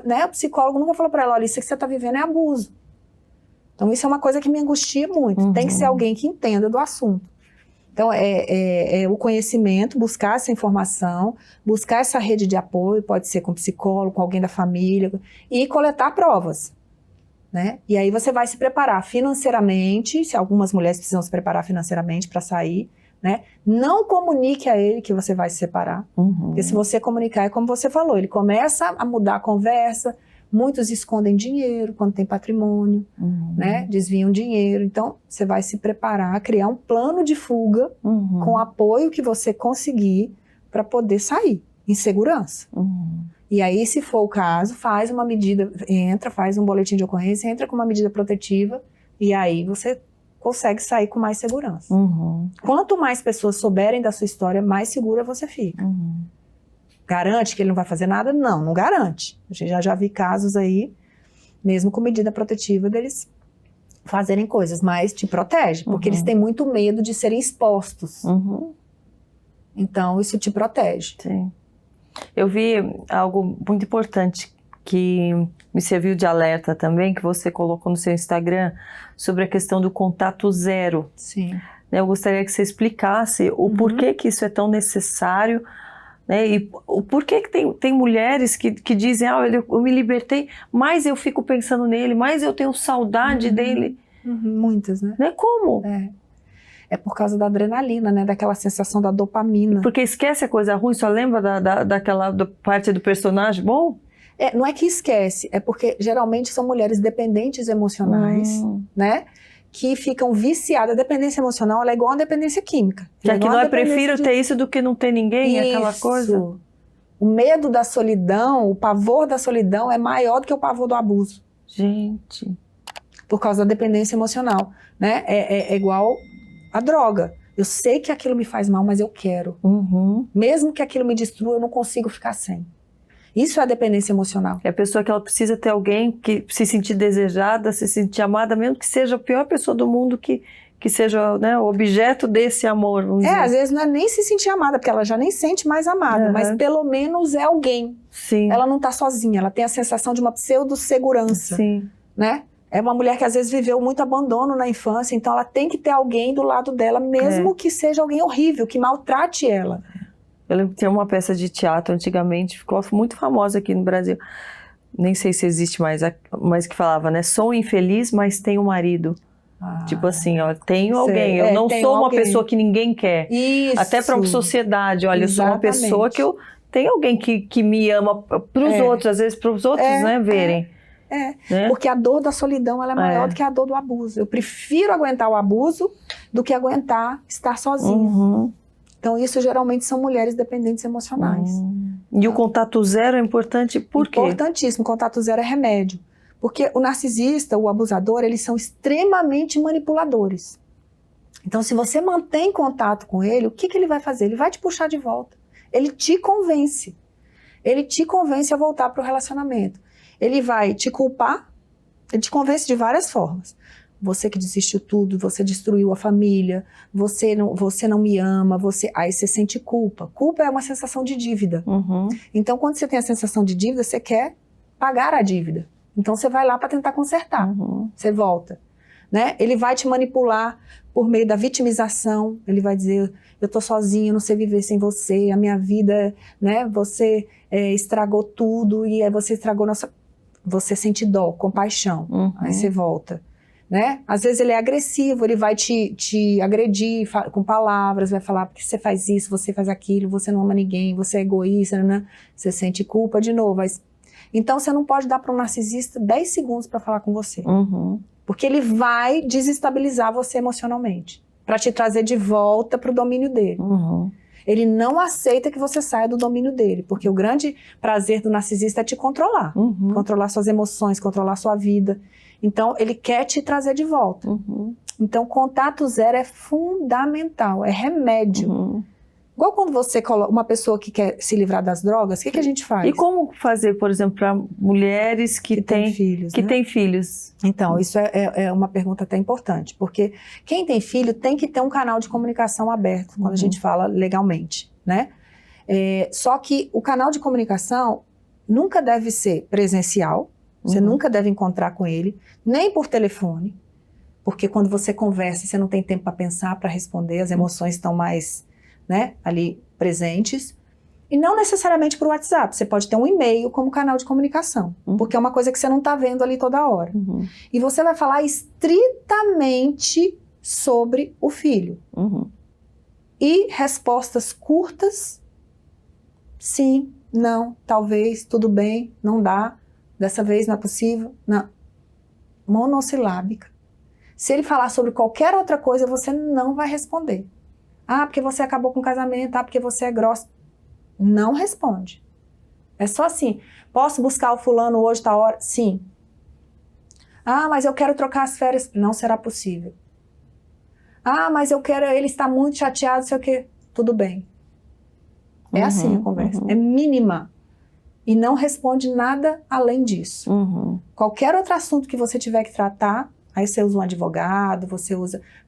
né? O psicólogo nunca falou para ela, olha, isso que você está vivendo é abuso. Então isso é uma coisa que me angustia muito, tem que ser alguém que entenda do assunto. Então é o conhecimento, buscar essa informação, buscar essa rede de apoio, pode ser com psicólogo, com alguém da família, e coletar provas. Né? E aí você vai se preparar financeiramente, se algumas mulheres precisam se preparar financeiramente para sair, né? Não comunique a ele que você vai se separar, porque se você comunicar, é como você falou, ele começa a mudar a conversa, muitos escondem dinheiro quando tem patrimônio, né? Desviam dinheiro, então você vai se preparar, criar um plano de fuga com o apoio que você conseguir para poder sair em segurança. E aí, se for o caso, faz uma medida, faz um boletim de ocorrência, entra com uma medida protetiva e aí você consegue sair com mais segurança. Quanto mais pessoas souberem da sua história, mais segura você fica. Garante que ele não vai fazer nada? Não garante. A gente já vi casos aí, mesmo com medida protetiva, deles fazerem coisas, mas te protege, porque eles têm muito medo de serem expostos. Então, isso te protege. Sim. Eu vi algo muito importante que me serviu de alerta também, que você colocou no seu Instagram, sobre a questão do contato zero. Sim. Eu gostaria que você explicasse o porquê que isso é tão necessário, né? E o porquê que tem mulheres que dizem, eu me libertei, mas eu fico pensando nele, mas eu tenho saudade dele. Muitas, né? Como? É por causa da adrenalina, né? Daquela sensação da dopamina. Porque esquece a coisa ruim, só lembra daquela parte do personagem bom? Não é que esquece, é porque geralmente são mulheres dependentes emocionais, né? Que ficam viciadas. A dependência emocional, ela é igual a dependência química. Que aquilo eu prefiro ter isso do que não ter ninguém, aquela coisa. O medo da solidão, o pavor da solidão é maior do que o pavor do abuso. Gente. Por causa da dependência emocional, né? É igual a droga. Eu sei que aquilo me faz mal, mas eu quero. Mesmo que aquilo me destrua, eu não consigo ficar sem. Isso é a dependência emocional. É a pessoa que ela precisa ter alguém que se sentir desejada, se sentir amada, mesmo que seja a pior pessoa do mundo, que seja, né, o objeto desse amor. Às vezes não é nem se sentir amada, porque ela já nem sente mais amada, mas pelo menos é alguém. Sim. Ela não está sozinha, ela tem a sensação de uma pseudo-segurança. Sim. Né? É uma mulher que às vezes viveu muito abandono na infância, então ela tem que ter alguém do lado dela, mesmo que seja alguém horrível, que maltrate ela. Eu lembro que tinha uma peça de teatro antigamente, ficou muito famosa aqui no Brasil, nem sei se existe mais, mas que falava, né? Sou infeliz, mas tenho marido. Tipo assim, ó, tenho Sei, alguém, eu não tenho sou uma alguém. pessoa que ninguém quer. Isso. Até para a sociedade, olha, eu sou uma pessoa que eu tenho alguém que me ama para os outros, às vezes para os outros, né, verem. Né? Porque a dor da solidão ela é maior do que a dor do abuso. Eu prefiro aguentar o abuso do que aguentar estar sozinha. Então isso geralmente são mulheres dependentes emocionais. E o contato zero é importante por quê? Importantíssimo, contato zero é remédio. Porque o narcisista, o abusador, eles são extremamente manipuladores. Então se você mantém contato com ele, o que ele vai fazer? Ele vai te puxar de volta. Ele te convence. Ele te convence a voltar para o relacionamento. Ele vai te culpar, ele te convence de várias formas. Você que desistiu tudo, você destruiu a família, você não me ama, aí você sente culpa. Culpa é uma sensação de dívida. Então, quando você tem a sensação de dívida, você quer pagar a dívida. Então, você vai lá para tentar consertar. Você volta. Né? Ele vai te manipular por meio da vitimização. Ele vai dizer, eu tô sozinho, não sei viver sem você, a minha vida, né? Você estragou tudo e aí você estragou nossa... Você sente dó, compaixão, aí você volta. Né? Às vezes ele é agressivo, ele vai te agredir com palavras, vai falar porque você faz isso, você faz aquilo, você não ama ninguém, você é egoísta, né? Você sente culpa de novo. Então você não pode dar para um narcisista 10 segundos para falar com você. Porque ele vai desestabilizar você emocionalmente, para te trazer de volta para o domínio dele. Ele não aceita que você saia do domínio dele, porque o grande prazer do narcisista é te controlar. Controlar suas emoções, controlar sua vida. Então, ele quer te trazer de volta. Então, contato zero é fundamental, é remédio. Igual quando você coloca uma pessoa que quer se livrar das drogas, o que a gente faz? E como fazer, por exemplo, para mulheres que têm filhos? Têm filhos. Então, isso é uma pergunta até importante, porque quem tem filho tem que ter um canal de comunicação aberto, quando a gente fala legalmente, né? Só que o canal de comunicação nunca deve ser presencial, você nunca deve encontrar com ele, nem por telefone, porque quando você conversa, você não tem tempo para pensar, para responder, as emoções estão mais, né, ali presentes. E não necessariamente por WhatsApp, você pode ter um e-mail como canal de comunicação, porque é uma coisa que você não está vendo ali toda hora. E você vai falar estritamente sobre o filho. E respostas curtas, sim, não, talvez, tudo bem, não dá. Dessa vez não é possível, não. Monossilábica. Se ele falar sobre qualquer outra coisa, você não vai responder. Ah, porque você acabou com o casamento, ah, porque você é grossa. Não responde. É só assim, posso buscar o fulano hoje, tá hora? Sim. Ah, mas eu quero trocar as férias. Não será possível. Ah, mas ele está muito chateado, sei o quê. Tudo bem. É assim a conversa, é mínima. E não responde nada além disso. Qualquer outro assunto que você tiver que tratar, aí você usa um advogado,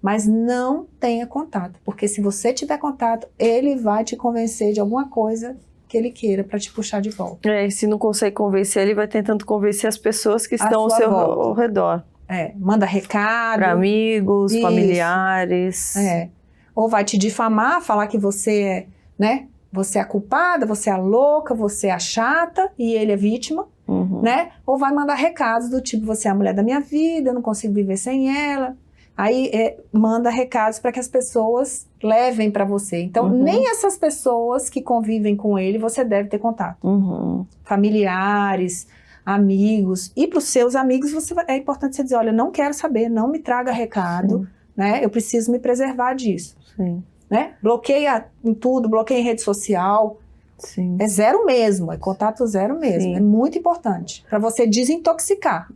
mas não tenha contato. Porque se você tiver contato, ele vai te convencer de alguma coisa que ele queira para te puxar de volta. E se não consegue convencer, ele vai tentando convencer as pessoas que estão ao redor. Manda recado. Para amigos, familiares. Ou vai te difamar, falar que você é, né? Você é a culpada, você é a louca, você é a chata e ele é vítima, né? Ou vai mandar recados do tipo, você é a mulher da minha vida, eu não consigo viver sem ela. Aí manda recados para que as pessoas levem para você. Então, nem essas pessoas que convivem com ele, você deve ter contato. Familiares, amigos. E para os seus amigos, é importante você dizer, olha, não quero saber, não me traga recado, né? Eu preciso me preservar disso. Né? Bloqueia em tudo, bloqueia em rede social. É zero mesmo, é contato zero mesmo. É muito importante para você desintoxicar.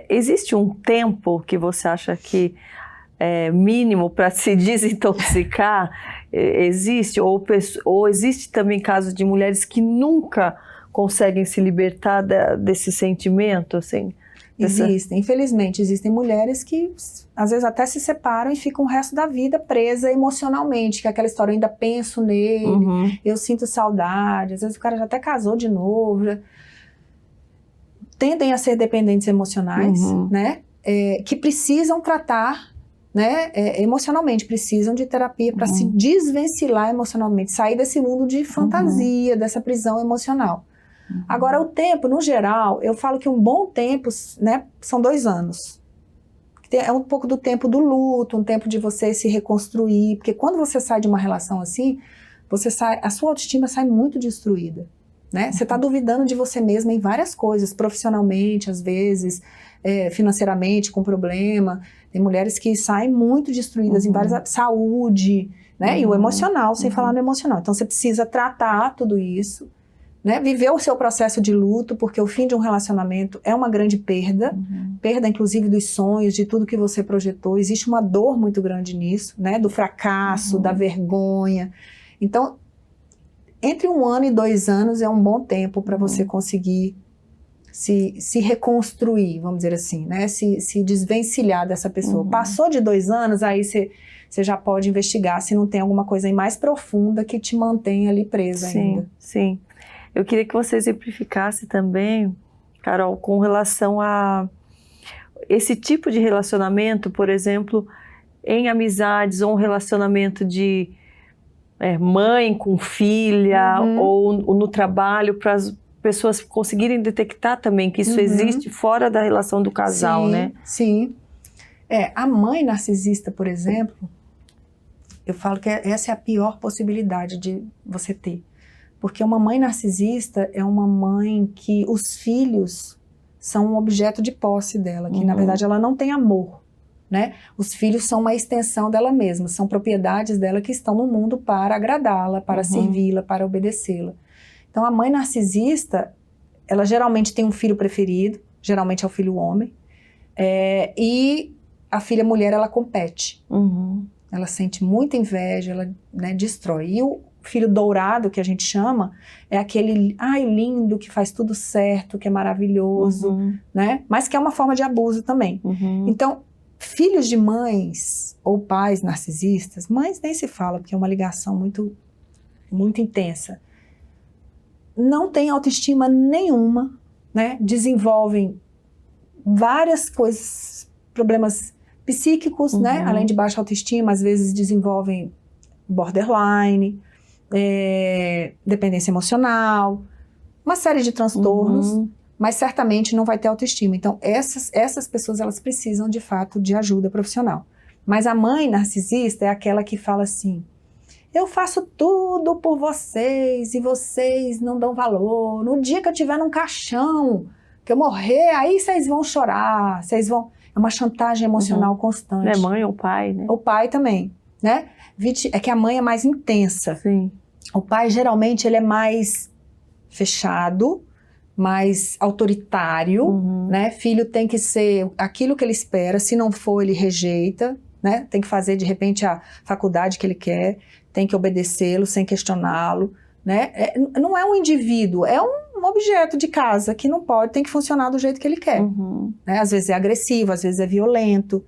Existe um tempo que você acha que é mínimo para se desintoxicar? Existe? Ou existe também casos de mulheres que nunca conseguem se libertar desse sentimento, assim? Infelizmente, existem mulheres que às vezes até se separam e ficam o resto da vida presa emocionalmente, que é aquela história, eu ainda penso nele, eu sinto saudade, às vezes o cara já até casou de novo, tendem a ser dependentes emocionais, né, que precisam tratar, né, emocionalmente, precisam de terapia para se desvencilhar emocionalmente, sair desse mundo de fantasia, dessa prisão emocional. Agora, o tempo, no geral, eu falo que um bom tempo, né, são 2 anos. É um pouco do tempo do luto, um tempo de você se reconstruir, porque quando você sai de uma relação assim, a sua autoestima sai muito destruída, né? Você está duvidando de você mesma em várias coisas, profissionalmente, às vezes, financeiramente, com problema. Tem mulheres que saem muito destruídas em várias... Saúde, né? E o emocional, sem falar no emocional. Então, você precisa tratar tudo isso, né? Viver o seu processo de luto, porque o fim de um relacionamento é uma grande perda, perda inclusive dos sonhos, de tudo que você projetou. Existe uma dor muito grande nisso, né? Do fracasso, da vergonha. Então, entre 1 ano e 2 anos é um bom tempo para você conseguir se reconstruir, vamos dizer assim, né? Se desvencilhar dessa pessoa. Passou de 2 anos, aí você já pode investigar se não tem alguma coisa aí mais profunda que te mantenha ali presa ainda. Sim. Eu queria que você exemplificasse também, Carol, com relação a esse tipo de relacionamento, por exemplo, em amizades ou um relacionamento de mãe com filha ou no trabalho, para as pessoas conseguirem detectar também que isso existe fora da relação do casal, né? Sim. A mãe narcisista, por exemplo, eu falo que essa é a pior possibilidade de você ter. Porque uma mãe narcisista é uma mãe que os filhos são um objeto de posse dela, que na verdade ela não tem amor, né? Os filhos são uma extensão dela mesma, são propriedades dela que estão no mundo para agradá-la, para servi-la, para obedecê-la. Então a mãe narcisista, ela geralmente tem um filho preferido, geralmente é o filho homem, e a filha mulher ela compete. Ela sente muita inveja, ela, né, destrói. E o filho dourado, que a gente chama, é aquele, lindo, que faz tudo certo, que é maravilhoso, né? Mas que é uma forma de abuso também. Então, filhos de mães ou pais narcisistas, mães nem se fala, porque é uma ligação muito, muito intensa, não têm autoestima nenhuma, né? Desenvolvem várias coisas, problemas psíquicos, né? Além de baixa autoestima, às vezes desenvolvem borderline, dependência emocional, uma série de transtornos, mas certamente não vai ter autoestima. Então, essas pessoas, elas precisam, de fato, de ajuda profissional. Mas a mãe narcisista é aquela que fala assim, eu faço tudo por vocês e vocês não dão valor. No dia que eu tiver num caixão, que eu morrer, aí vocês vão chorar, vocês vão... É uma chantagem emocional constante. É mãe ou pai, né? O pai também, né? É que a mãe é mais intensa. Sim. O pai, geralmente, ele é mais fechado, mais autoritário, né? Filho tem que ser aquilo que ele espera, se não for, ele rejeita, né? Tem que fazer, de repente, a faculdade que ele quer, tem que obedecê-lo sem questioná-lo, né? Não é um indivíduo, é um objeto de casa que não pode, tem que funcionar do jeito que ele quer. Né? Às vezes é agressivo, às vezes é violento.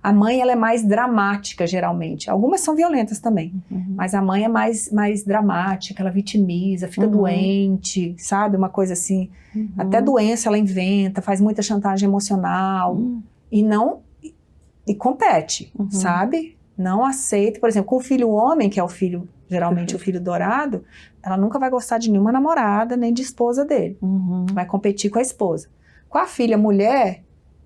A mãe, ela é mais dramática, geralmente. Algumas são violentas também, mas a mãe é mais dramática, ela vitimiza, fica doente, sabe? Uma coisa assim, até doença ela inventa, faz muita chantagem emocional e compete, sabe? Não aceita, por exemplo, com o filho homem, que é o filho, geralmente o filho dourado, ela nunca vai gostar de nenhuma namorada, nem de esposa dele. Vai competir com a esposa. Com a filha mulher,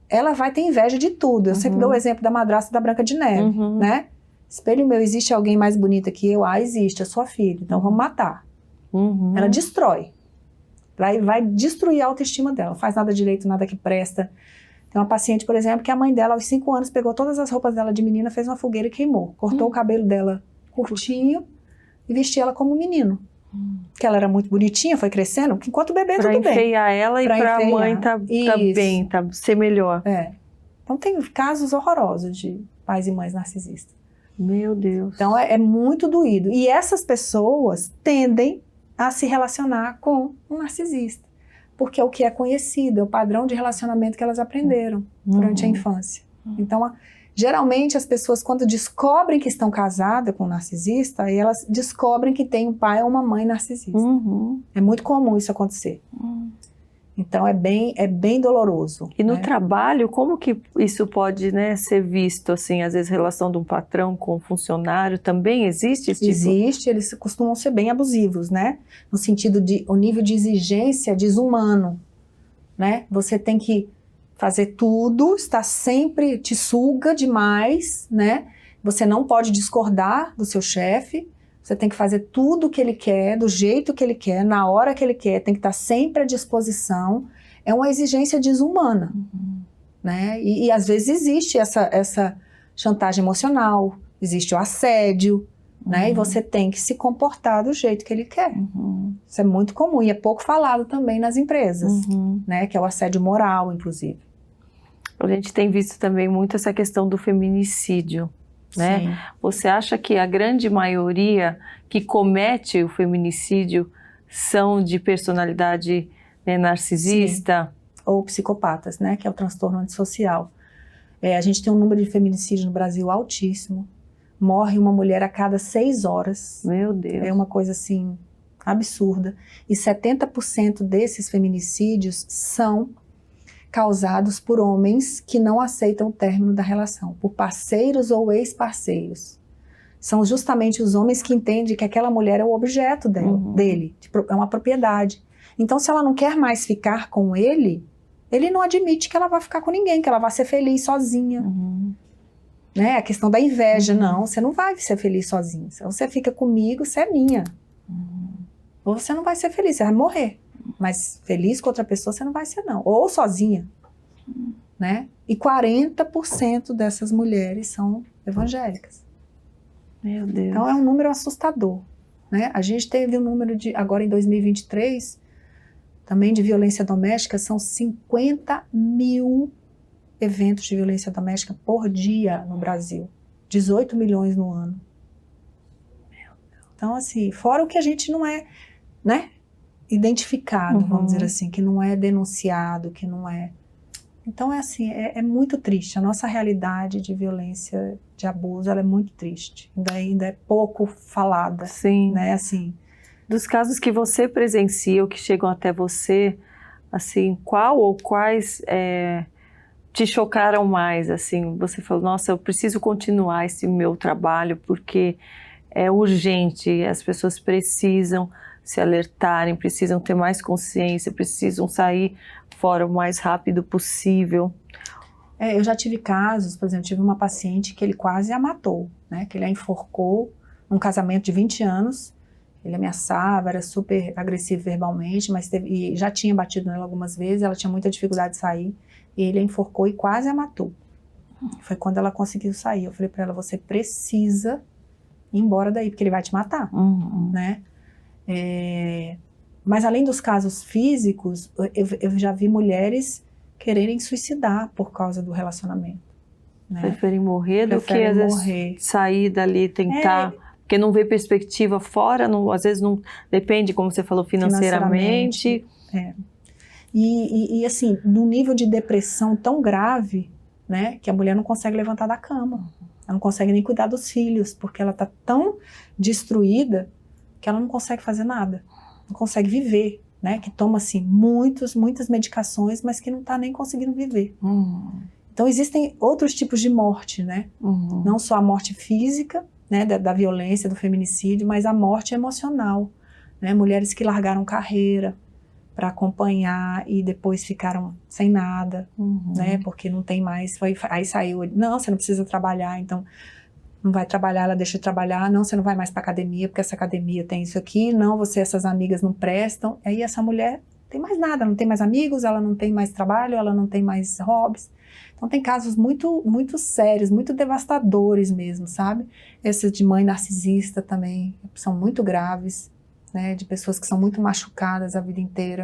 ela vai ter inveja de tudo. Eu sempre dou o exemplo da madrasta da Branca de Neve, né? Espelho meu, existe alguém mais bonita que eu? Existe, é sua filha, então vamos matar. Ela destrói. Vai destruir a autoestima dela, não faz nada direito, nada que presta. Tem uma paciente, por exemplo, que a mãe dela, aos 5 anos, pegou todas as roupas dela de menina, fez uma fogueira e queimou. Cortou o cabelo dela curtinho e vestia ela como menino. Que ela era muito bonitinha, foi crescendo, enquanto bebê tudo bem. Pra enfeiar ela e pra mãe tá bem, ser melhor. Então tem casos horrorosos de pais e mães narcisistas. Meu Deus. Então é muito doído. E essas pessoas tendem a se relacionar com um narcisista. Porque é o que é conhecido, é o padrão de relacionamento que elas aprenderam durante a infância. Então, geralmente as pessoas, quando descobrem que estão casadas com um narcisista, aí elas descobrem que tem um pai ou uma mãe narcisista. É muito comum isso acontecer. Então é bem doloroso. E no trabalho, como que isso pode, né, ser visto, assim, às vezes relação de um patrão com um funcionário, também existe esse tipo? Existe, eles costumam ser bem abusivos, né? No sentido de, o nível de exigência desumano, né? Você tem que fazer tudo, está sempre, te suga demais, né? Você não pode discordar do seu chefe, você tem que fazer tudo o que ele quer, do jeito que ele quer, na hora que ele quer, tem que estar sempre à disposição. É uma exigência desumana, né? E às vezes existe essa chantagem emocional, existe o assédio, né? E você tem que se comportar do jeito que ele quer. Isso é muito comum e é pouco falado também nas empresas, né? Que é o assédio moral, inclusive. A gente tem visto também muito essa questão do feminicídio, né? Sim. Você acha que a grande maioria que comete o feminicídio são de personalidade, né, narcisista? Sim. Ou psicopatas, né? Que é o transtorno antissocial. A gente tem um número de feminicídio no Brasil altíssimo. Morre uma mulher a cada 6 horas. Meu Deus. É uma coisa assim absurda. E 70% desses feminicídios são causados por homens que não aceitam o término da relação, por parceiros ou ex-parceiros. São justamente os homens que entendem que aquela mulher é o objeto dele, é uma propriedade. Então, se ela não quer mais ficar com ele, ele não admite que ela vai ficar com ninguém, que ela vai ser feliz sozinha. Né? A questão da inveja, não, você não vai ser feliz sozinha. Se você fica comigo, você é minha. Ou você não vai ser feliz, você vai morrer. Mas feliz com outra pessoa você não vai ser, não. Ou sozinha, né? E 40% dessas mulheres são evangélicas. Meu Deus. Então é um número assustador, né? A gente teve um número agora em 2023, também de violência doméstica, são 50 mil eventos de violência doméstica por dia no Brasil. 18 milhões no ano. Então, assim, fora o que a gente não é, né? Identificado, vamos dizer assim, que não é denunciado, que não é... Então é assim, é muito triste. A nossa realidade de violência, de abuso, ela é muito triste. Ainda é pouco falada. Sim. Né? Assim, dos casos que você presencia, ou que chegam até você, assim, qual ou quais te chocaram mais? Assim, você falou, nossa, eu preciso continuar esse meu trabalho porque é urgente, as pessoas precisam se alertarem, precisam ter mais consciência, precisam sair fora o mais rápido possível. Eu já tive casos, por exemplo, tive uma paciente que ele quase a matou, né? Que ele a enforcou num casamento de 20 anos, ele ameaçava, era super agressivo verbalmente, mas e já tinha batido nela algumas vezes, ela tinha muita dificuldade de sair, e ele a enforcou e quase a matou. Foi quando ela conseguiu sair. Eu falei para ela, você precisa ir embora daí, porque ele vai te matar, né? Mas além dos casos físicos, eu já vi mulheres quererem suicidar por causa do relacionamento. Né? Preferem morrer do que às vezes sair dali, tentar, porque não vê perspectiva fora, não, às vezes não depende, como você falou, financeiramente. E assim, num nível de depressão tão grave, né, que a mulher não consegue levantar da cama, ela não consegue nem cuidar dos filhos, porque ela está tão destruída que ela não consegue fazer nada, não consegue viver, né? Que toma assim muitas medicações, mas que não está nem conseguindo viver. Então existem outros tipos de morte, né? Não só a morte física, né, da violência, do feminicídio, mas a morte emocional, né? Mulheres que largaram carreira para acompanhar e depois ficaram sem nada, né? Porque não tem mais, aí saiu, não, você não precisa trabalhar, então não vai trabalhar, ela deixa de trabalhar, não, você não vai mais para academia, porque essa academia tem isso aqui, não, essas amigas não prestam, aí essa mulher não tem mais nada, não tem mais amigos, ela não tem mais trabalho, ela não tem mais hobbies. Então tem casos muito, muito sérios, muito devastadores mesmo, sabe? Esses de mãe narcisista também, são muito graves, né, de pessoas que são muito machucadas a vida inteira.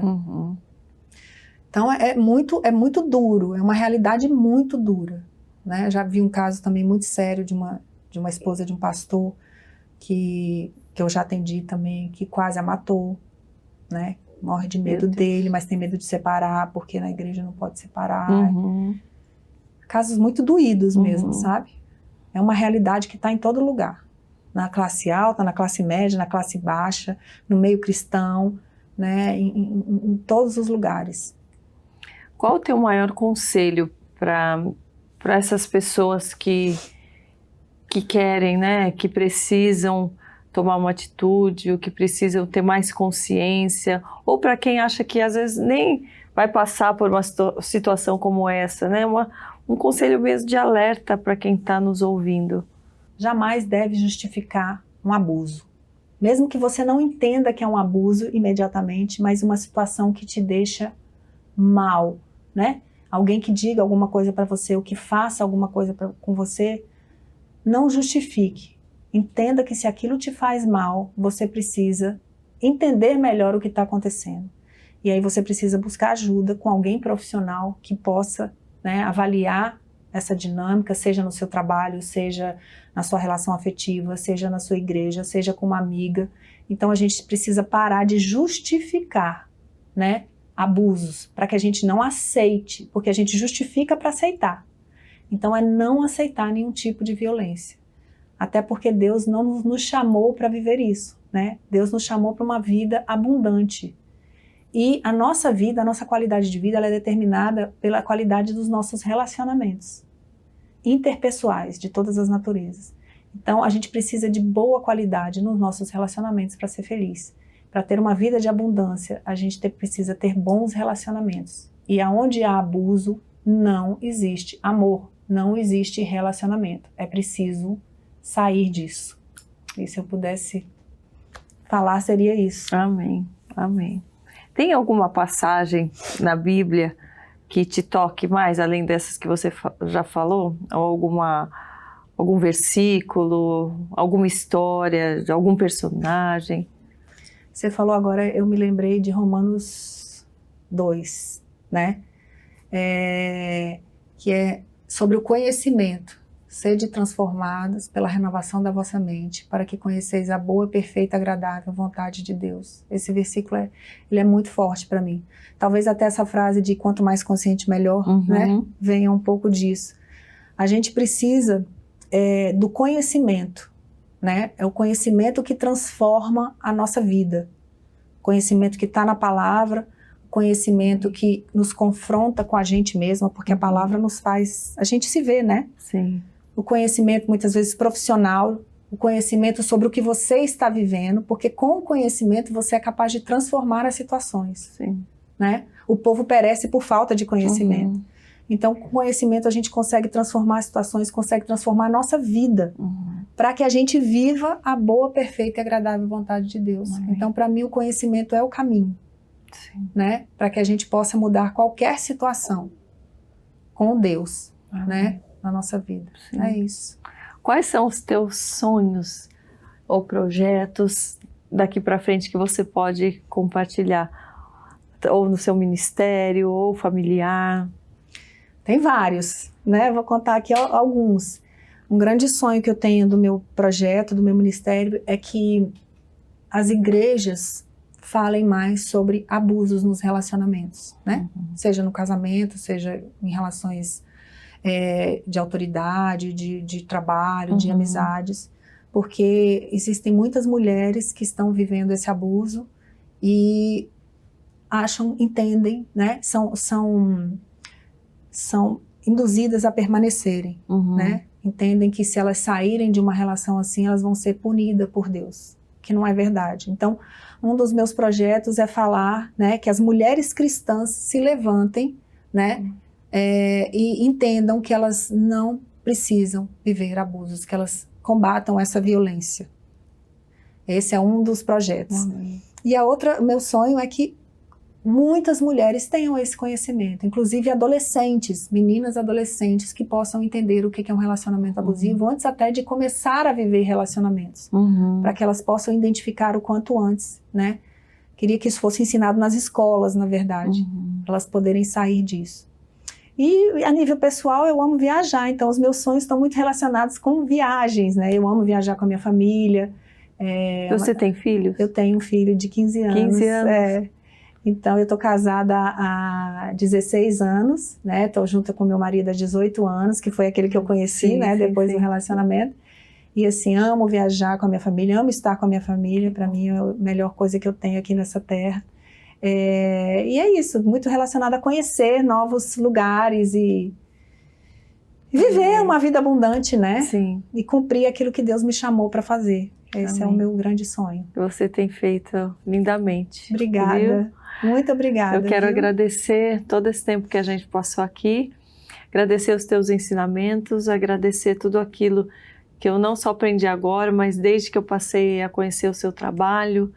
Então é muito duro, é uma realidade muito dura, né? Já vi um caso também muito sério de uma esposa de um pastor que eu já atendi também, que quase a matou, né? Morre de medo dele, mas tem medo de separar, porque na igreja não pode separar. Casos muito doídos mesmo, sabe? É uma realidade que está em todo lugar. Na classe alta, na classe média, na classe baixa, no meio cristão, né? Em todos os lugares. Qual o teu maior conselho para essas pessoas que querem, né, que precisam tomar uma atitude, ou que precisam ter mais consciência, ou para quem acha que às vezes nem vai passar por uma situação como essa, né? Um conselho mesmo de alerta para quem está nos ouvindo. Jamais deve justificar um abuso. Mesmo que você não entenda que é um abuso imediatamente, mas uma situação que te deixa mal, né? Alguém que diga alguma coisa para você, ou que faça alguma coisa com você, não justifique. Entenda que se aquilo te faz mal, você precisa entender melhor o que está acontecendo. E aí você precisa buscar ajuda com alguém profissional que possa, né, avaliar essa dinâmica, seja no seu trabalho, seja na sua relação afetiva, seja na sua igreja, seja com uma amiga. Então a gente precisa parar de justificar, né, abusos, para que a gente não aceite, porque a gente justifica para aceitar. Então é não aceitar nenhum tipo de violência. Até porque Deus não nos chamou para viver isso, né? Deus nos chamou para uma vida abundante. E a nossa vida, a nossa qualidade de vida, ela é determinada pela qualidade dos nossos relacionamentos interpessoais, de todas as naturezas. Então, a gente precisa de boa qualidade nos nossos relacionamentos para ser feliz. Para ter uma vida de abundância, a gente precisa ter bons relacionamentos. E aonde há abuso, não existe amor, não existe relacionamento. É preciso sair disso. E se eu pudesse falar, seria isso. Amém, amém. Tem alguma passagem na Bíblia que te toque mais, além dessas que você já falou? Ou algum versículo, alguma história, de algum personagem? Você falou agora, eu me lembrei de Romanos 2, né? Que é sobre o conhecimento. Sede transformados pela renovação da vossa mente, para que conheceis a boa, perfeita, agradável vontade de Deus. Esse versículo ele é muito forte para mim. Talvez até essa frase de quanto mais consciente, melhor, né? Venha um pouco disso. A gente precisa do conhecimento, né? É o conhecimento que transforma a nossa vida. Conhecimento que está na palavra, conhecimento que nos confronta com a gente mesma, porque a palavra nos faz... A gente se vê, né? Sim. O conhecimento, muitas vezes, profissional, o conhecimento sobre o que você está vivendo, porque com o conhecimento você é capaz de transformar as situações. Sim. Né? O povo perece por falta de conhecimento. Então, com conhecimento a gente consegue transformar as situações, consegue transformar a nossa vida, para que a gente viva a boa, perfeita e agradável vontade de Deus. Então, para mim, o conhecimento é o caminho. Sim. Né? Para que a gente possa mudar qualquer situação com Deus, né? Na nossa vida. Sim. É isso. Quais são os teus sonhos ou projetos daqui para frente que você pode compartilhar? Ou no seu ministério, ou familiar? Tem vários, né? Vou contar aqui alguns. Um grande sonho que eu tenho do meu projeto, do meu ministério, é que as igrejas falem mais sobre abusos nos relacionamentos, né? Seja no casamento, seja em relações de autoridade, de trabalho, de amizades, porque existem muitas mulheres que estão vivendo esse abuso e entendem, né? São induzidas a permanecerem, né? Entendem que se elas saírem de uma relação assim, elas vão ser punidas por Deus, que não é verdade. Então, um dos meus projetos é falar, né, que as mulheres cristãs se levantem, né, e entendam que elas não precisam viver abusos, que elas combatam essa violência. Esse é um dos projetos. E meu sonho é que muitas mulheres tenham esse conhecimento, inclusive adolescentes, meninas adolescentes que possam entender o que é um relacionamento abusivo antes até de começar a viver relacionamentos, para que elas possam identificar o quanto antes, né? Queria que isso fosse ensinado nas escolas, na verdade, para elas poderem sair disso. E a nível pessoal, eu amo viajar, então os meus sonhos estão muito relacionados com viagens, né? Eu amo viajar com a minha família. Você tem filhos? Eu tenho um filho de 15 anos. 15 anos? Então, eu tô casada há 16 anos, né? Tô junto com meu marido há 18 anos, que foi aquele que eu conheci, né? Depois do relacionamento. E assim, amo viajar com a minha família, amo estar com a minha família. Para mim, é a melhor coisa que eu tenho aqui nessa terra. E é isso, muito relacionado a conhecer novos lugares e viver uma vida abundante, né? Sim. E cumprir aquilo que Deus me chamou para fazer. Esse é o Amém. meu grande sonho. Você tem feito lindamente. Obrigada. Viu? Muito obrigada. Eu quero viu? agradecer todo esse tempo que a gente passou aqui, agradecer os teus ensinamentos, agradecer tudo aquilo que eu não só aprendi agora, mas desde que eu passei a conhecer o seu trabalho,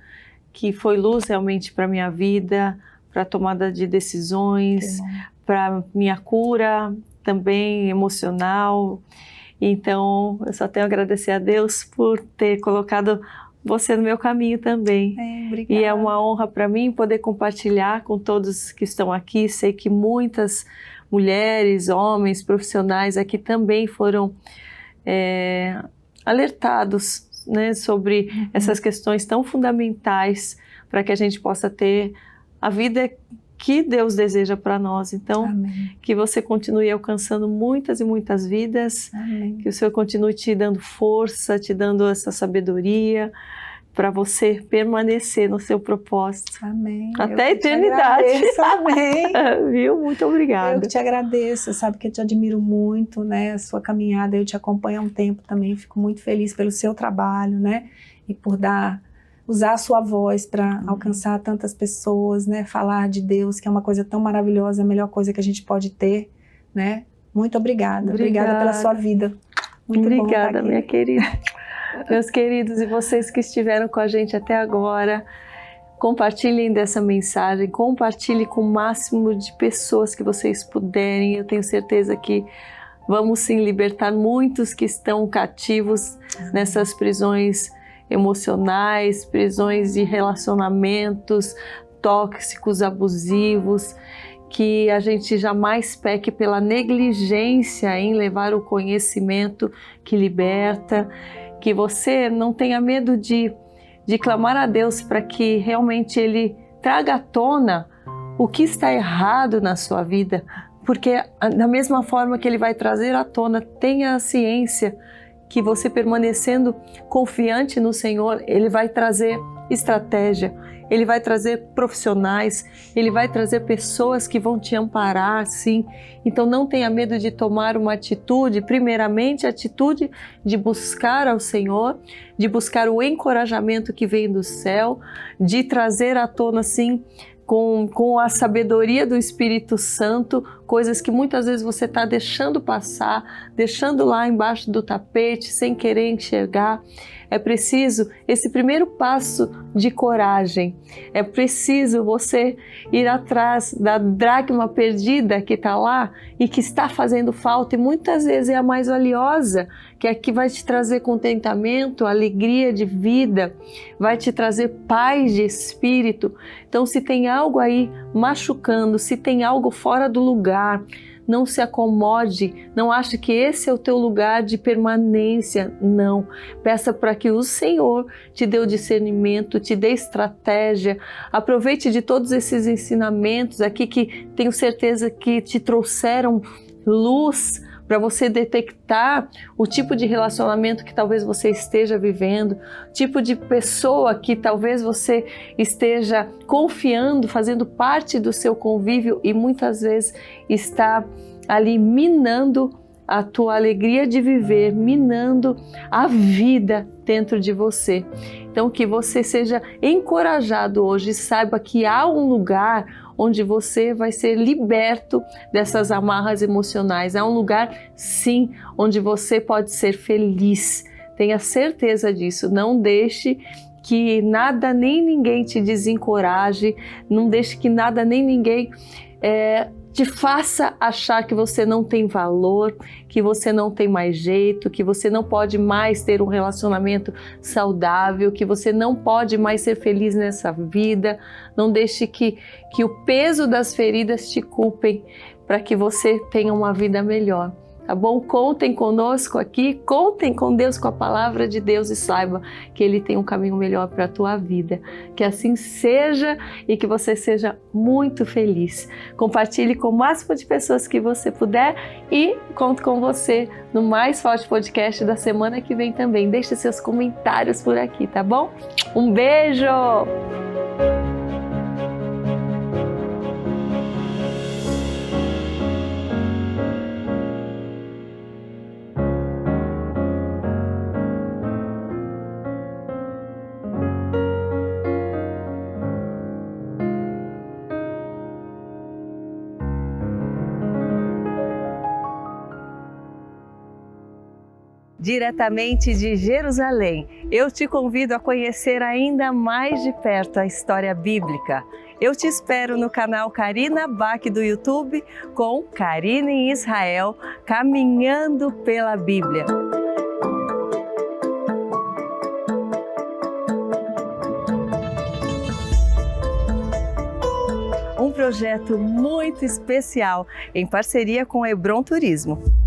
que foi luz realmente para a minha vida, para a tomada de decisões, para minha cura também emocional. Então, eu só tenho a agradecer a Deus por ter colocado você no meu caminho também. Obrigada. E é uma honra para mim poder compartilhar com todos que estão aqui. Sei que muitas mulheres, homens, profissionais aqui também foram alertados, né, sobre essas questões tão fundamentais para que a gente possa ter a vida que Deus deseja para nós. Então, Amém. que você continue alcançando muitas e muitas vidas, Amém. que o Senhor continue te dando força, te dando essa sabedoria para você permanecer no seu propósito. Amém. Até a eternidade. Amém. Viu? Muito obrigada. Eu que te agradeço, sabe que eu te admiro muito, né? A sua caminhada, eu te acompanho há um tempo também, fico muito feliz pelo seu trabalho, né? E por usar a sua voz para alcançar tantas pessoas, né? Falar de Deus, que é uma coisa tão maravilhosa, a melhor coisa que a gente pode ter, né? Muito obrigada. Obrigada pela sua vida. Muito bom estar Obrigada, aqui. minha querida. Meus queridos, e vocês que estiveram com a gente até agora, compartilhem dessa mensagem, compartilhem com o máximo de pessoas que vocês puderem. Eu tenho certeza que vamos sim libertar muitos que estão cativos nessas prisões emocionais, prisões de relacionamentos tóxicos, abusivos, que a gente jamais peque pela negligência em levar o conhecimento que liberta, que você não tenha medo de clamar a Deus para que realmente Ele traga à tona o que está errado na sua vida, porque da mesma forma que Ele vai trazer à tona, tenha a ciência que você permanecendo confiante no Senhor, Ele vai trazer estratégia, Ele vai trazer profissionais, Ele vai trazer pessoas que vão te amparar, sim. Então não tenha medo de tomar uma atitude, primeiramente a atitude de buscar ao Senhor, de buscar o encorajamento que vem do céu, de trazer à tona, sim, com a sabedoria do Espírito Santo, coisas que muitas vezes você está deixando passar, deixando lá embaixo do tapete, sem querer enxergar. É preciso esse primeiro passo de coragem. É preciso você ir atrás da dracma perdida que está lá e que está fazendo falta, e muitas vezes é a mais valiosa, que é a que vai te trazer contentamento, alegria de vida, vai te trazer paz de espírito. Então, se tem algo aí machucando, se tem algo fora do lugar, não se acomode, não ache que esse é o teu lugar de permanência, não. Peça para que o Senhor te dê o discernimento, te dê estratégia, aproveite de todos esses ensinamentos aqui que tenho certeza que te trouxeram luz para você detectar o tipo de relacionamento que talvez você esteja vivendo, tipo de pessoa que talvez você esteja confiando, fazendo parte do seu convívio e muitas vezes está ali minando a tua alegria de viver, minando a vida dentro de você. Então que você seja encorajado hoje e saiba que há um lugar onde você vai ser liberto dessas amarras emocionais. Há um lugar, sim, onde você pode ser feliz. Tenha certeza disso. Não deixe que nada nem ninguém te desencoraje, não deixe que nada nem ninguém te faça achar que você não tem valor, que você não tem mais jeito, que você não pode mais ter um relacionamento saudável, que você não pode mais ser feliz nessa vida. Não deixe que o peso das feridas te culpem para que você tenha uma vida melhor. Tá bom? Contem conosco aqui, contem com Deus, com a palavra de Deus e saiba que Ele tem um caminho melhor para a tua vida. Que assim seja e que você seja muito feliz. Compartilhe com o máximo de pessoas que você puder e conto com você no Mais Forte Podcast da semana que vem também. Deixe seus comentários por aqui, tá bom? Um beijo! diretamente de Jerusalém. Eu te convido a conhecer ainda mais de perto a história bíblica. Eu te espero no canal Karina Bach do YouTube com Karina em Israel, caminhando pela Bíblia. Um projeto muito especial em parceria com o Hebron Turismo.